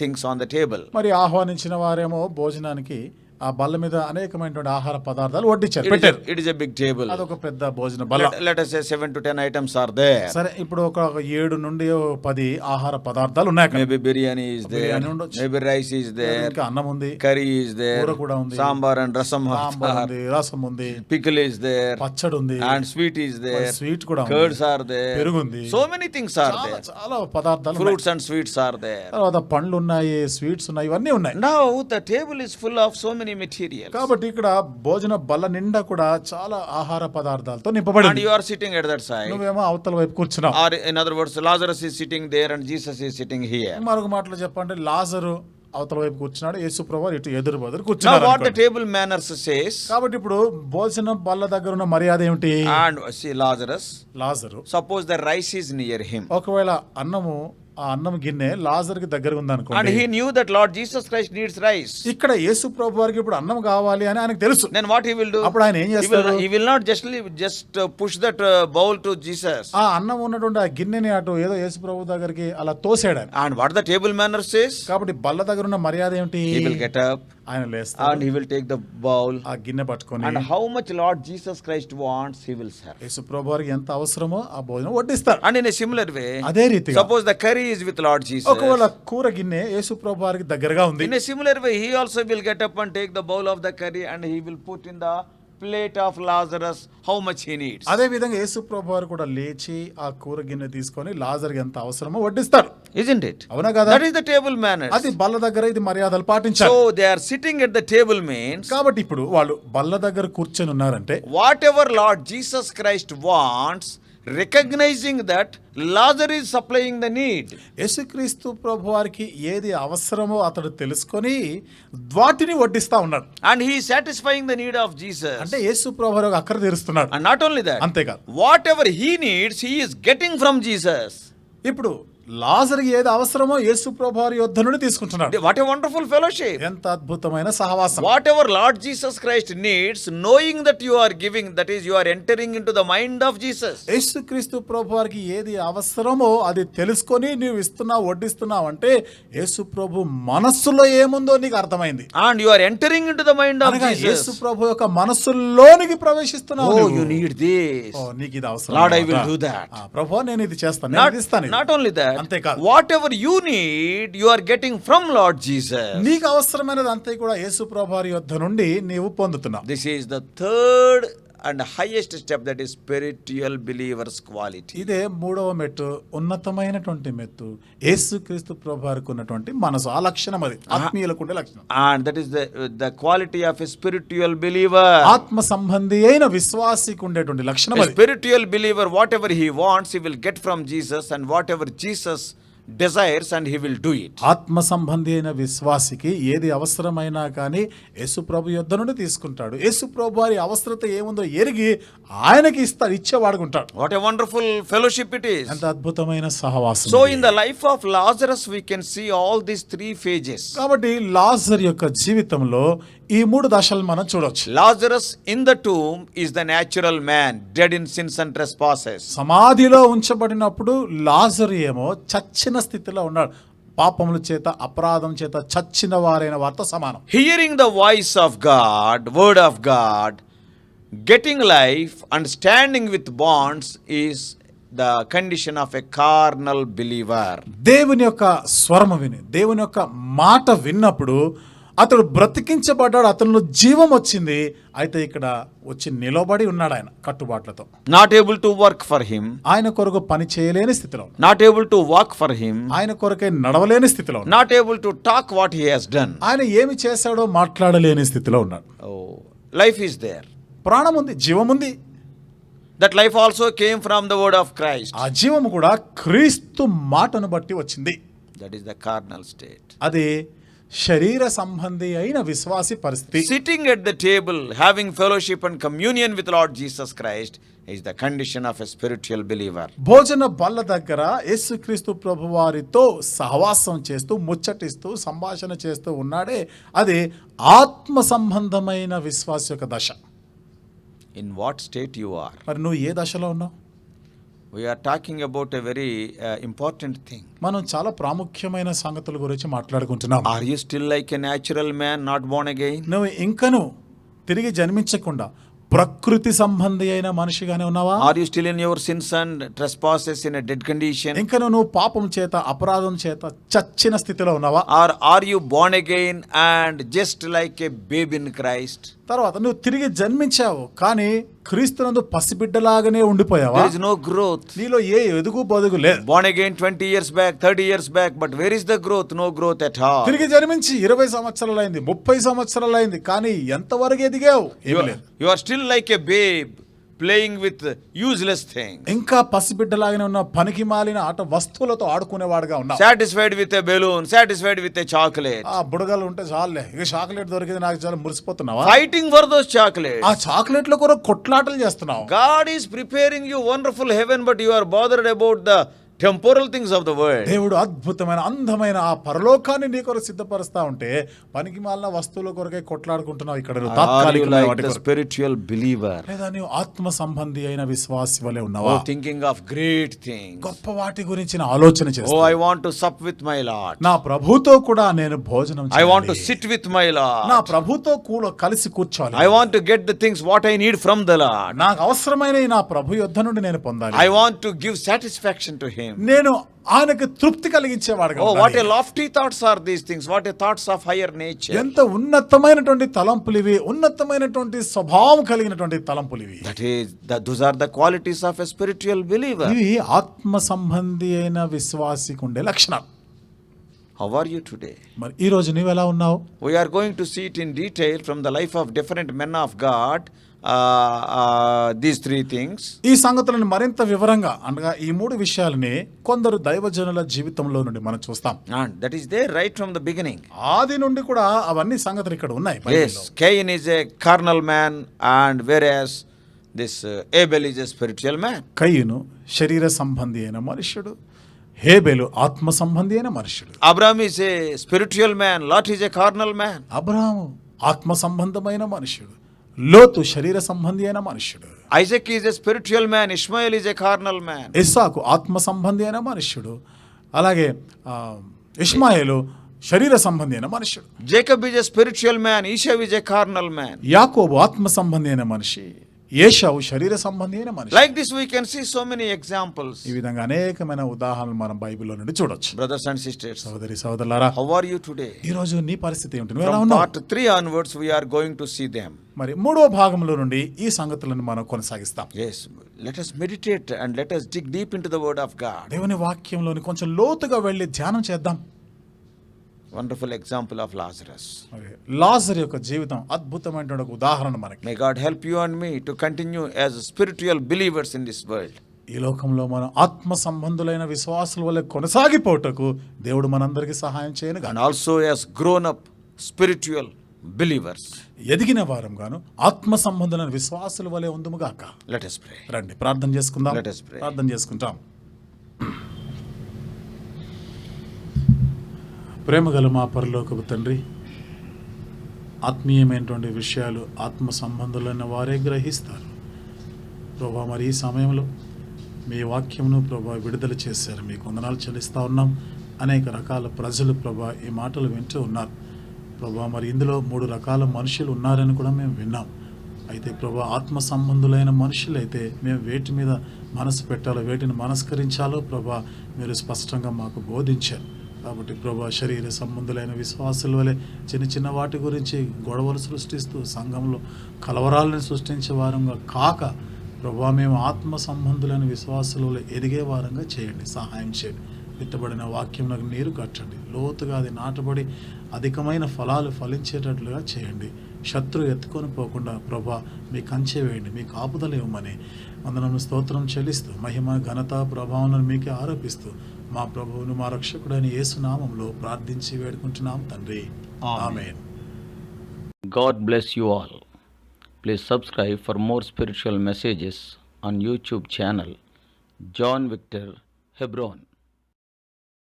Speaker 2: things on the table.
Speaker 3: మరి ఆహ్వానించిన వారేమో భోజనానికి ఆ బల్ల మీద అనేకమైనటువంటి ఆహార పదార్థాలు వడ్డించారు, పెట్టారు.
Speaker 2: It is a big table.
Speaker 3: అదొక పెద్ద భోజన బల్ల.
Speaker 2: Let us say 7 to 10 items are there.
Speaker 3: సరే, ఇప్పుడు ఒక 7 నుండి 10 ఆహార పదార్థాలు ఉన్నాయి అక్కడ.
Speaker 2: Maybe biryani is there.
Speaker 3: Biryani ఉండొచ్చు.
Speaker 2: Maybe rice is there.
Speaker 3: ఇంకా అన్నం ఉంది,
Speaker 2: Curry is there.
Speaker 3: కూర కూడా ఉంది.
Speaker 2: Sambar and rasam are
Speaker 3: sambar
Speaker 2: there.
Speaker 3: ఉంది, రసం ఉంది,
Speaker 2: Pickle is there.
Speaker 3: పచ్చడి ఉంది,
Speaker 2: And sweet is there.
Speaker 3: Sweet కూడా ఉంది,
Speaker 2: Curds are there.
Speaker 3: పెరుగు ఉంది.
Speaker 2: So many things are
Speaker 3: చాలా
Speaker 2: there.
Speaker 3: చాలా పదార్థాలు ఉన్నాయి.
Speaker 2: Fruits and sweets are there.
Speaker 3: తర్వాత పండ్లు ఉన్నాయి, స్వీట్స్ ఉన్నాయి, ఇవన్నీ ఉన్నాయి.
Speaker 2: Now the table is full of so many materials.
Speaker 3: కాబట్టి ఇక్కడ భోజన బల్ల నిండా కూడా చాలా ఆహార పదార్థాలతో నింపబడి
Speaker 2: And
Speaker 3: ఉంది.
Speaker 2: you are sitting at that side.
Speaker 3: నువ్వేమో అవతల వైపు కూర్చున్నావు.
Speaker 2: Or in other words, Lazarus is sitting there and Jesus is sitting here.
Speaker 3: మరొక మాటలో చెప్పండి, లాజరు అవతల వైపు కూర్చున్నాడు, యేసు ప్రభువారు ఇటు ఎదురు బదురు
Speaker 2: Now
Speaker 3: కూర్చున్నారు
Speaker 2: what the
Speaker 3: అనుకోండి.
Speaker 2: table manners says,
Speaker 3: కాబట్టి ఇప్పుడు భోజన బల్ల దగ్గర ఉన్న మర్యాద ఏమిటి?
Speaker 2: and see Lazarus,
Speaker 3: Lazarus,
Speaker 2: suppose the rice is near him.
Speaker 3: ఒకవేళ ఆ అన్నం గిన్నె లాజర్కి దగ్గర
Speaker 2: And
Speaker 3: ఉందనుకోండి.
Speaker 2: he knew that Lord Jesus Christ needs rice.
Speaker 3: ఇక్కడ యేసు ప్రభు వారికి ఇప్పుడు అన్నం కావాలి అని ఆయనకు తెలుసు.
Speaker 2: Then what he will do?
Speaker 3: అప్పుడు ఆయన ఏం చేస్తాడు?
Speaker 2: He will not just push that bowl to Jesus.
Speaker 3: ఆ అన్నం ఉన్నటువంటి ఆ గిన్నెని అటు ఏదో యేసు ప్రభు దగ్గరికి అలా తోసాడు ఆయన.
Speaker 2: And what the table manner says?
Speaker 3: కాబట్టి బల్ల దగ్గర ఉన్న మర్యాద ఏమిటి?
Speaker 2: He will get up
Speaker 3: ఆయన లేస్తాడు,
Speaker 2: and he will take the bowl.
Speaker 3: ఆ గిన్నె పట్టుకొని
Speaker 2: And how much Lord Jesus Christ wants, he will serve.
Speaker 3: యేసు ప్రభు వారికి ఎంత అవసరమో ఆ భోజనం వడ్డిస్తాడు.
Speaker 2: And in a similar way,
Speaker 3: అదే రీతిగా
Speaker 2: suppose the curry is with Lord Jesus.
Speaker 3: ఒకవేళ కూర గిన్నె యేసు ప్రభు వారికి దగ్గరగా ఉంది.
Speaker 2: In a similar way, he also will get up and take the bowl of the curry and he will put in the plate of Lazarus how much he needs.
Speaker 3: అదే విధంగా యేసు ప్రభు వారు కూడా లేచి ఆ కూర గిన్నె తీసుకొని లాజర్కి ఎంత అవసరమో వడ్డిస్తాడు.
Speaker 2: Isn't it?
Speaker 3: అవునా కదా?
Speaker 2: That is the table manners.
Speaker 3: అది బల్ల దగ్గర ఇది మర్యాదలు పాటించాలి.
Speaker 2: So they are sitting at the table means
Speaker 3: కాబట్టి ఇప్పుడు వాళ్ళు బల్ల దగ్గర కూర్చొని ఉన్నారంటే
Speaker 2: whatever Lord Jesus Christ wants, recognizing that Lazarus is supplying the need.
Speaker 3: యేసుక్రీస్తు ప్రభు వారికి ఏది అవసరమో అతడు తెలుసుకొని వాటిని వడ్డిస్తా ఉన్నాడు.
Speaker 2: And he is satisfying the need of Jesus.
Speaker 3: అంటే యేసు ప్రభు వారు అక్కర తీరుస్తున్నాడు.
Speaker 2: And not only that,
Speaker 3: అంతేకాదు,
Speaker 2: whatever he needs, he is getting from Jesus.
Speaker 3: ఇప్పుడు లాజరుకి ఏది అవసరమో యేసు ప్రభు వారి యొద్ద నుండి తీసుకుంటున్నాడు.
Speaker 2: What a wonderful fellowship.
Speaker 3: ఎంత అద్భుతమైన సహవాసం.
Speaker 2: Whatever Lord Jesus Christ needs, knowing that you are giving, that is, you are entering into the mind of Jesus.
Speaker 3: యేసుక్రీస్తు ప్రభు వారికి ఏది అవసరమో అది తెలుసుకొని నీవు ఇస్తున్నావు, వడ్డిస్తున్నావు అంటే యేసు ప్రభు మనస్సులో ఏముందో నీకు అర్థమైంది.
Speaker 2: And you are entering into the mind of Jesus.
Speaker 3: యేసు ప్రభు యొక్క మనస్సులోనికి ప్రవేశిస్తున్నావు.
Speaker 2: Oh, you need this.
Speaker 3: నీకు ఇది అవసరం.
Speaker 2: Lord, I will do that.
Speaker 3: ప్రభు నేను ఇది చేస్తాను, నేను ఇది ఇస్తాను.
Speaker 2: Not only that,
Speaker 3: అంతేకాదు,
Speaker 2: whatever you need, you are getting from Lord Jesus.
Speaker 3: నీకు అవసరమైనది అంతే కూడా యేసు ప్రభు వారి యొద్ద నుండి నీవు పొందుతున్నావు.
Speaker 2: This is the third and highest step, that is spiritual believers quality.
Speaker 3: ఇదే మూడవ మెట్టు, ఉన్నతమైనటువంటి మెట్టు, యేసుక్రీస్తు ప్రభు వారికి ఉన్నటువంటి మనసు. ఆ లక్షణం అది ఆత్మీయులకు ఉండే లక్షణం.
Speaker 2: And that is the quality of a spiritual believer.
Speaker 3: ఆత్మ సంబంధి అయిన విశ్వాసికి ఉండేటువంటి లక్షణం
Speaker 2: A
Speaker 3: అది.
Speaker 2: spiritual believer, whatever he wants, he will get from Jesus, and whatever Jesus desires, and he will do it.
Speaker 3: ఆత్మ సంబంధి అయిన విశ్వాసికి ఏది అవసరమైనా కానీ యేసు ప్రభు యొద్ద నుండి తీసుకుంటాడు. యేసు ప్రభు వారి అవసరత ఏముందో ఎరిగి ఆయనకి ఇస్తాడు, ఇచ్చేవాడుకుంటాడు.
Speaker 2: What a wonderful fellowship it is.
Speaker 3: ఎంత అద్భుతమైన సహవాసం.
Speaker 2: So in the life of Lazarus we can see all these three phases.
Speaker 3: కాబట్టి లాజర్ యొక్క జీవితంలో ఈ మూడు దశలు మనం చూడొచ్చు.
Speaker 2: Lazarus in the tomb is the natural man, dead in sins and trespasses.
Speaker 3: సమాధిలో ఉంచబడినప్పుడు లాజరు ఏమో చచ్చిన స్థితిలో ఉన్నాడు. పాపముల చేత, అపరాధం చేత చచ్చిన వారైన వారితో సమానం.
Speaker 2: Hearing the voice of God, word of God, getting life and standing with bonds is the condition of a carnal believer.
Speaker 3: దేవుని యొక్క స్వరము విని, దేవుని యొక్క మాట విన్నప్పుడు అతడు బ్రతికించబడ్డాడు, అతనిలో జీవం వచ్చింది. అయితే ఇక్కడ వచ్చి నిలబడి ఉన్నాడు ఆయన కట్టుబాట్లతో.
Speaker 2: Not able to work for him,
Speaker 3: ఆయన కొరకు పని చేయలేని స్థితిలో,
Speaker 2: not able to walk for him,
Speaker 3: ఆయన కొరకే నడవలేని స్థితిలో,
Speaker 2: not able to talk what he has done.
Speaker 3: ఆయన ఏమి చేశాడో మాట్లాడలేని స్థితిలో ఉన్నాడు.
Speaker 2: Oh, life is there.
Speaker 3: ప్రాణం ఉంది, జీవం ఉంది.
Speaker 2: That life also came from the word of Christ.
Speaker 3: ఆ జీవము కూడా క్రీస్తు మాటను బట్టి వచ్చింది.
Speaker 2: That is the carnal state.
Speaker 3: అది శరీర సంబంధి అయిన విశ్వాసి పరిస్థితి.
Speaker 2: Sitting at the table, having fellowship and communion with Lord Jesus Christ is the condition of a spiritual believer.
Speaker 3: భోజన బల్ల దగ్గర యేసుక్రీస్తు ప్రభు వారితో సహవాసం చేస్తూ, ముచ్చటిస్తూ, సంభాషణ చేస్తూ ఉన్నాడే, అది ఆత్మ సంబంధమైన విశ్వాస యొక్క దశ.
Speaker 2: In what state you are?
Speaker 3: మరి నువ్వు ఏ దశలో ఉన్నావు?
Speaker 2: We are talking about a very important thing.
Speaker 3: మనం చాలా ప్రాముఖ్యమైన సంగతుల గురించి మాట్లాడుకుంటున్నాం.
Speaker 2: Are you still like a natural man, not born again?
Speaker 3: నువ్వు ఇంకను తిరిగి జన్మించకుండా ప్రకృతి సంబంధి అయిన మనిషిగానే ఉన్నావా?
Speaker 2: Are you still in your sins and trespasses in a dead condition?
Speaker 3: ఇంకను నువ్వు పాపం చేత, అపరాధం చేత చచ్చిన స్థితిలో ఉన్నావా?
Speaker 2: Or are you born again and just like a babe in Christ?
Speaker 3: తర్వాత నువ్వు తిరిగి జన్మించావు కానీ క్రీస్తునందు పసిబిడ్డలాగానే ఉండిపోయావా?
Speaker 2: There is no growth.
Speaker 3: నీలో ఏ ఎదుగు బొదుగు లేదు.
Speaker 2: Born again 20 years back, 30 years back, but where is the growth? No growth at all.
Speaker 3: తిరిగి జన్మించి 20 సంవత్సరాలైంది, 30 సంవత్సరాలైంది, కానీ ఎంతవరకు ఎదిగావు? ఏమీ లేదు.
Speaker 2: You are still like a babe playing with useless things.
Speaker 3: ఇంకా పసిబిడ్డలాగానే ఉన్న, పనికి మాలిన ఆట వస్తువులతో ఆడుకునేవాడుగా ఉన్నావు.
Speaker 2: Satisfied with a balloon, satisfied with a chocolate.
Speaker 3: ఆ బుడగలు ఉంటే చాలులే, ఇక చాక్లెట్ దొరికింది నాకు చాలా మురిసిపోతున్నావా?
Speaker 2: Fighting for those chocolates.
Speaker 3: ఆ చాక్లెట్ల కొరకు కొట్లాటలు చేస్తున్నావు.
Speaker 2: God is preparing you wonderful heaven, but you are bothered about the temporal things of the world.
Speaker 3: దేవుడు అద్భుతమైన, అందమైన ఆ పరలోకాన్ని నీ కొరకు సిద్ధపరుస్తా ఉంటే పనికి మాలిన వస్తువుల కొరకే కొట్లాడుకుంటున్నావు. ఇక్కడ నువ్వు
Speaker 2: Are you
Speaker 3: తాత్కాలికమైన
Speaker 2: like
Speaker 3: వాటి
Speaker 2: the
Speaker 3: కొరకు.
Speaker 2: spiritual believer?
Speaker 3: లేదా నీవు ఆత్మ సంబంధి అయిన విశ్వాసి వలె ఉన్నావా?
Speaker 2: Oh, thinking of great things.
Speaker 3: గొప్ప వాటి గురించి ఆలోచన
Speaker 2: Oh,
Speaker 3: చేస్తా.
Speaker 2: I want to sup with my Lord.
Speaker 3: నా ప్రభుతో కూడా నేను భోజనం
Speaker 2: I want to
Speaker 3: చేయాలి.
Speaker 2: sit with my Lord.
Speaker 3: నా ప్రభుతో కలిసి కూర్చోవాలి.
Speaker 2: I want to get the things what I need from the Lord.
Speaker 3: నాకు అవసరమైన నా ప్రభు యొద్ద నుండి నేను పొందాలి.
Speaker 2: I want to give satisfaction to Him.
Speaker 3: నేను ఆయనకు తృప్తి కలిగించేవాడుగా
Speaker 2: Oh, what a
Speaker 3: ఉండాలి.
Speaker 2: lofty thoughts are these things. What a thoughts of higher nature.
Speaker 3: ఎంత ఉన్నతమైనటువంటి తలంపులు ఇవి, ఉన్నతమైనటువంటి స్వభావం కలిగినటువంటి తలంపులు ఇవి.
Speaker 2: Those are the qualities of a spiritual believer.
Speaker 3: ఇవి ఆత్మ సంబంధి అయిన విశ్వాసికి ఉండే లక్షణాలు.
Speaker 2: How are you today?
Speaker 3: మరి ఈ రోజు నీవు ఎలా ఉన్నావు?
Speaker 2: We are going to see it in detail from the life of different men of God these three things.
Speaker 3: ఈ సంగతులను మరింత వివరంగా అనగా ఈ మూడు విషయాలని కొందరు దైవజనుల జీవితంలో నుండి మనం చూస్తాం.
Speaker 2: And that is there right from the beginning.
Speaker 3: ఆది నుండి కూడా అవన్నీ సంగతులు ఇక్కడ ఉన్నాయి బైబిల్లో.
Speaker 2: Yes, Cain is a carnal man, and whereas this Abel is a spiritual man.
Speaker 3: కయ్యూను శరీర సంబంధి అయిన మనుష్యుడు, హేబెలు ఆత్మ సంబంధి అయిన మనుష్యుడు.
Speaker 2: Abraham is a spiritual man, Lot is a carnal man.
Speaker 3: Abraham ఆత్మ సంబంధమైన మనుష్యుడు, లోతు శరీర సంబంధి అయిన మనుష్యుడు.
Speaker 2: Isaac is a spiritual man, Ishmael is a carnal man.
Speaker 3: ఇస్సాకు ఆత్మ సంబంధి అయిన మనుష్యుడు, అలాగే ఇష్మాయేలు శరీర సంబంధి అయిన మనుష్యుడు.
Speaker 2: Jacob is a spiritual man, Esau is a carnal man.
Speaker 3: యాకోబు ఆత్మ సంబంధి అయిన మనిషి, ఏశావు శరీర సంబంధి అయిన మనిషి.
Speaker 2: Like this we can see so many examples.
Speaker 3: ఈ విధంగా అనేకమైన ఉదాహరణలు మనం బైబిల్లో నుండి చూడొచ్చు.
Speaker 2: Brothers and sisters,
Speaker 3: సోదరి సోదరులారా,
Speaker 2: how are you today?
Speaker 3: ఈ రోజు నీ పరిస్థితి ఏమిటి? నువ్వు ఎలా
Speaker 2: From
Speaker 3: ఉన్నావు?
Speaker 2: part 3 onwards we are going to see them.
Speaker 3: మరి మూడో భాగంలో నుండి ఈ సంగతులను మనం కొనసాగిస్తాం.
Speaker 2: Yes, let us meditate and let us dig deep into the word of God.
Speaker 3: దేవుని వాక్యంలోని కొంచెం లోతుగా వెళ్ళి ధ్యానం చేద్దాం.
Speaker 2: Wonderful example of Lazarus.
Speaker 3: మరి లాజరు యొక్క జీవితం అద్భుతమైన ఒక ఉదాహరణ మనకి.
Speaker 2: May God help you and me to continue as spiritual believers in this world.
Speaker 3: ఈ లోకంలో మనం ఆత్మ సంబంధులైన విశ్వాసుల వల్ల కొనసాగిపోటకు దేవుడు మనందరికీ సహాయం చేయను
Speaker 2: And also as grown up spiritual believers.
Speaker 3: ఎదిగిన వారం గాను ఆత్మ సంబంధులైన విశ్వాసుల వలె ఉందుము గాక.
Speaker 2: Let us pray.
Speaker 3: రండి ప్రార్థన చేసుకుందాం.
Speaker 2: Let us pray.
Speaker 3: ప్రార్థన చేసుకుంటాం. ప్రేమగల మా పరలోకపు తండ్రి, ఆత్మీయమైనటువంటి విషయాలు ఆత్మ సంబంధులైన వారే గ్రహిస్తారు ప్రభా. మరి ఈ సమయంలో మీ వాక్యమును ప్రభా విడుదల చేశారు, మీకు వందనాలు చెల్లిస్తూ ఉన్నాం. అనేక రకాల ప్రజలు ప్రభా ఈ మాటలు వింటూ ఉన్నారు ప్రభా. మరి ఇందులో 3 రకాల మనుషులు ఉన్నారని కూడా మేము విన్నాం. అయితే ప్రభా ఆత్మ సంబంధులైన మనుషులైతే మేము వేటి మీద మనసు పెట్టాలో, వేటిని మనస్కరించాలో ప్రభా మీరు స్పష్టంగా మాకు బోధించారు. కాబట్టి ప్రభా శరీర సంబంధులైన విశ్వాసుల వలె చిన్న చిన్న వాటి గురించి గొడవలు సృష్టిస్తూ సంఘంలో కలవరాలను సృష్టించే వారంగా కాక ప్రభా మేము ఆత్మ సంబంధులైన విశ్వాసుల వలె ఎదిగే వారంగా చేయండి, సహాయం చేయండి. విత్తబడిన వాక్యంలోకి నీరు కట్టండి, లోతుగా అది నాటబడి అధికమైన ఫలాలు ఫలించేటట్లుగా చేయండి. శత్రువు ఎత్తుకొని పోకుండా ప్రభా మీ కంచె వేయండి, మీ కాపుదల ఇవ్వమని వందనము స్తోత్రం చెల్లిస్తూ మహిమ ఘనత ప్రభావం మీకే ఆరోపిస్తూ మా ప్రభువును మా రక్షకుడైన యేసు నామములో ప్రార్థించి వేడుకుంటున్నాం తండ్రి. ఆమేన్.
Speaker 4: God bless you all. Please subscribe for more spiritual messages on YouTube channel John Victor Hebron.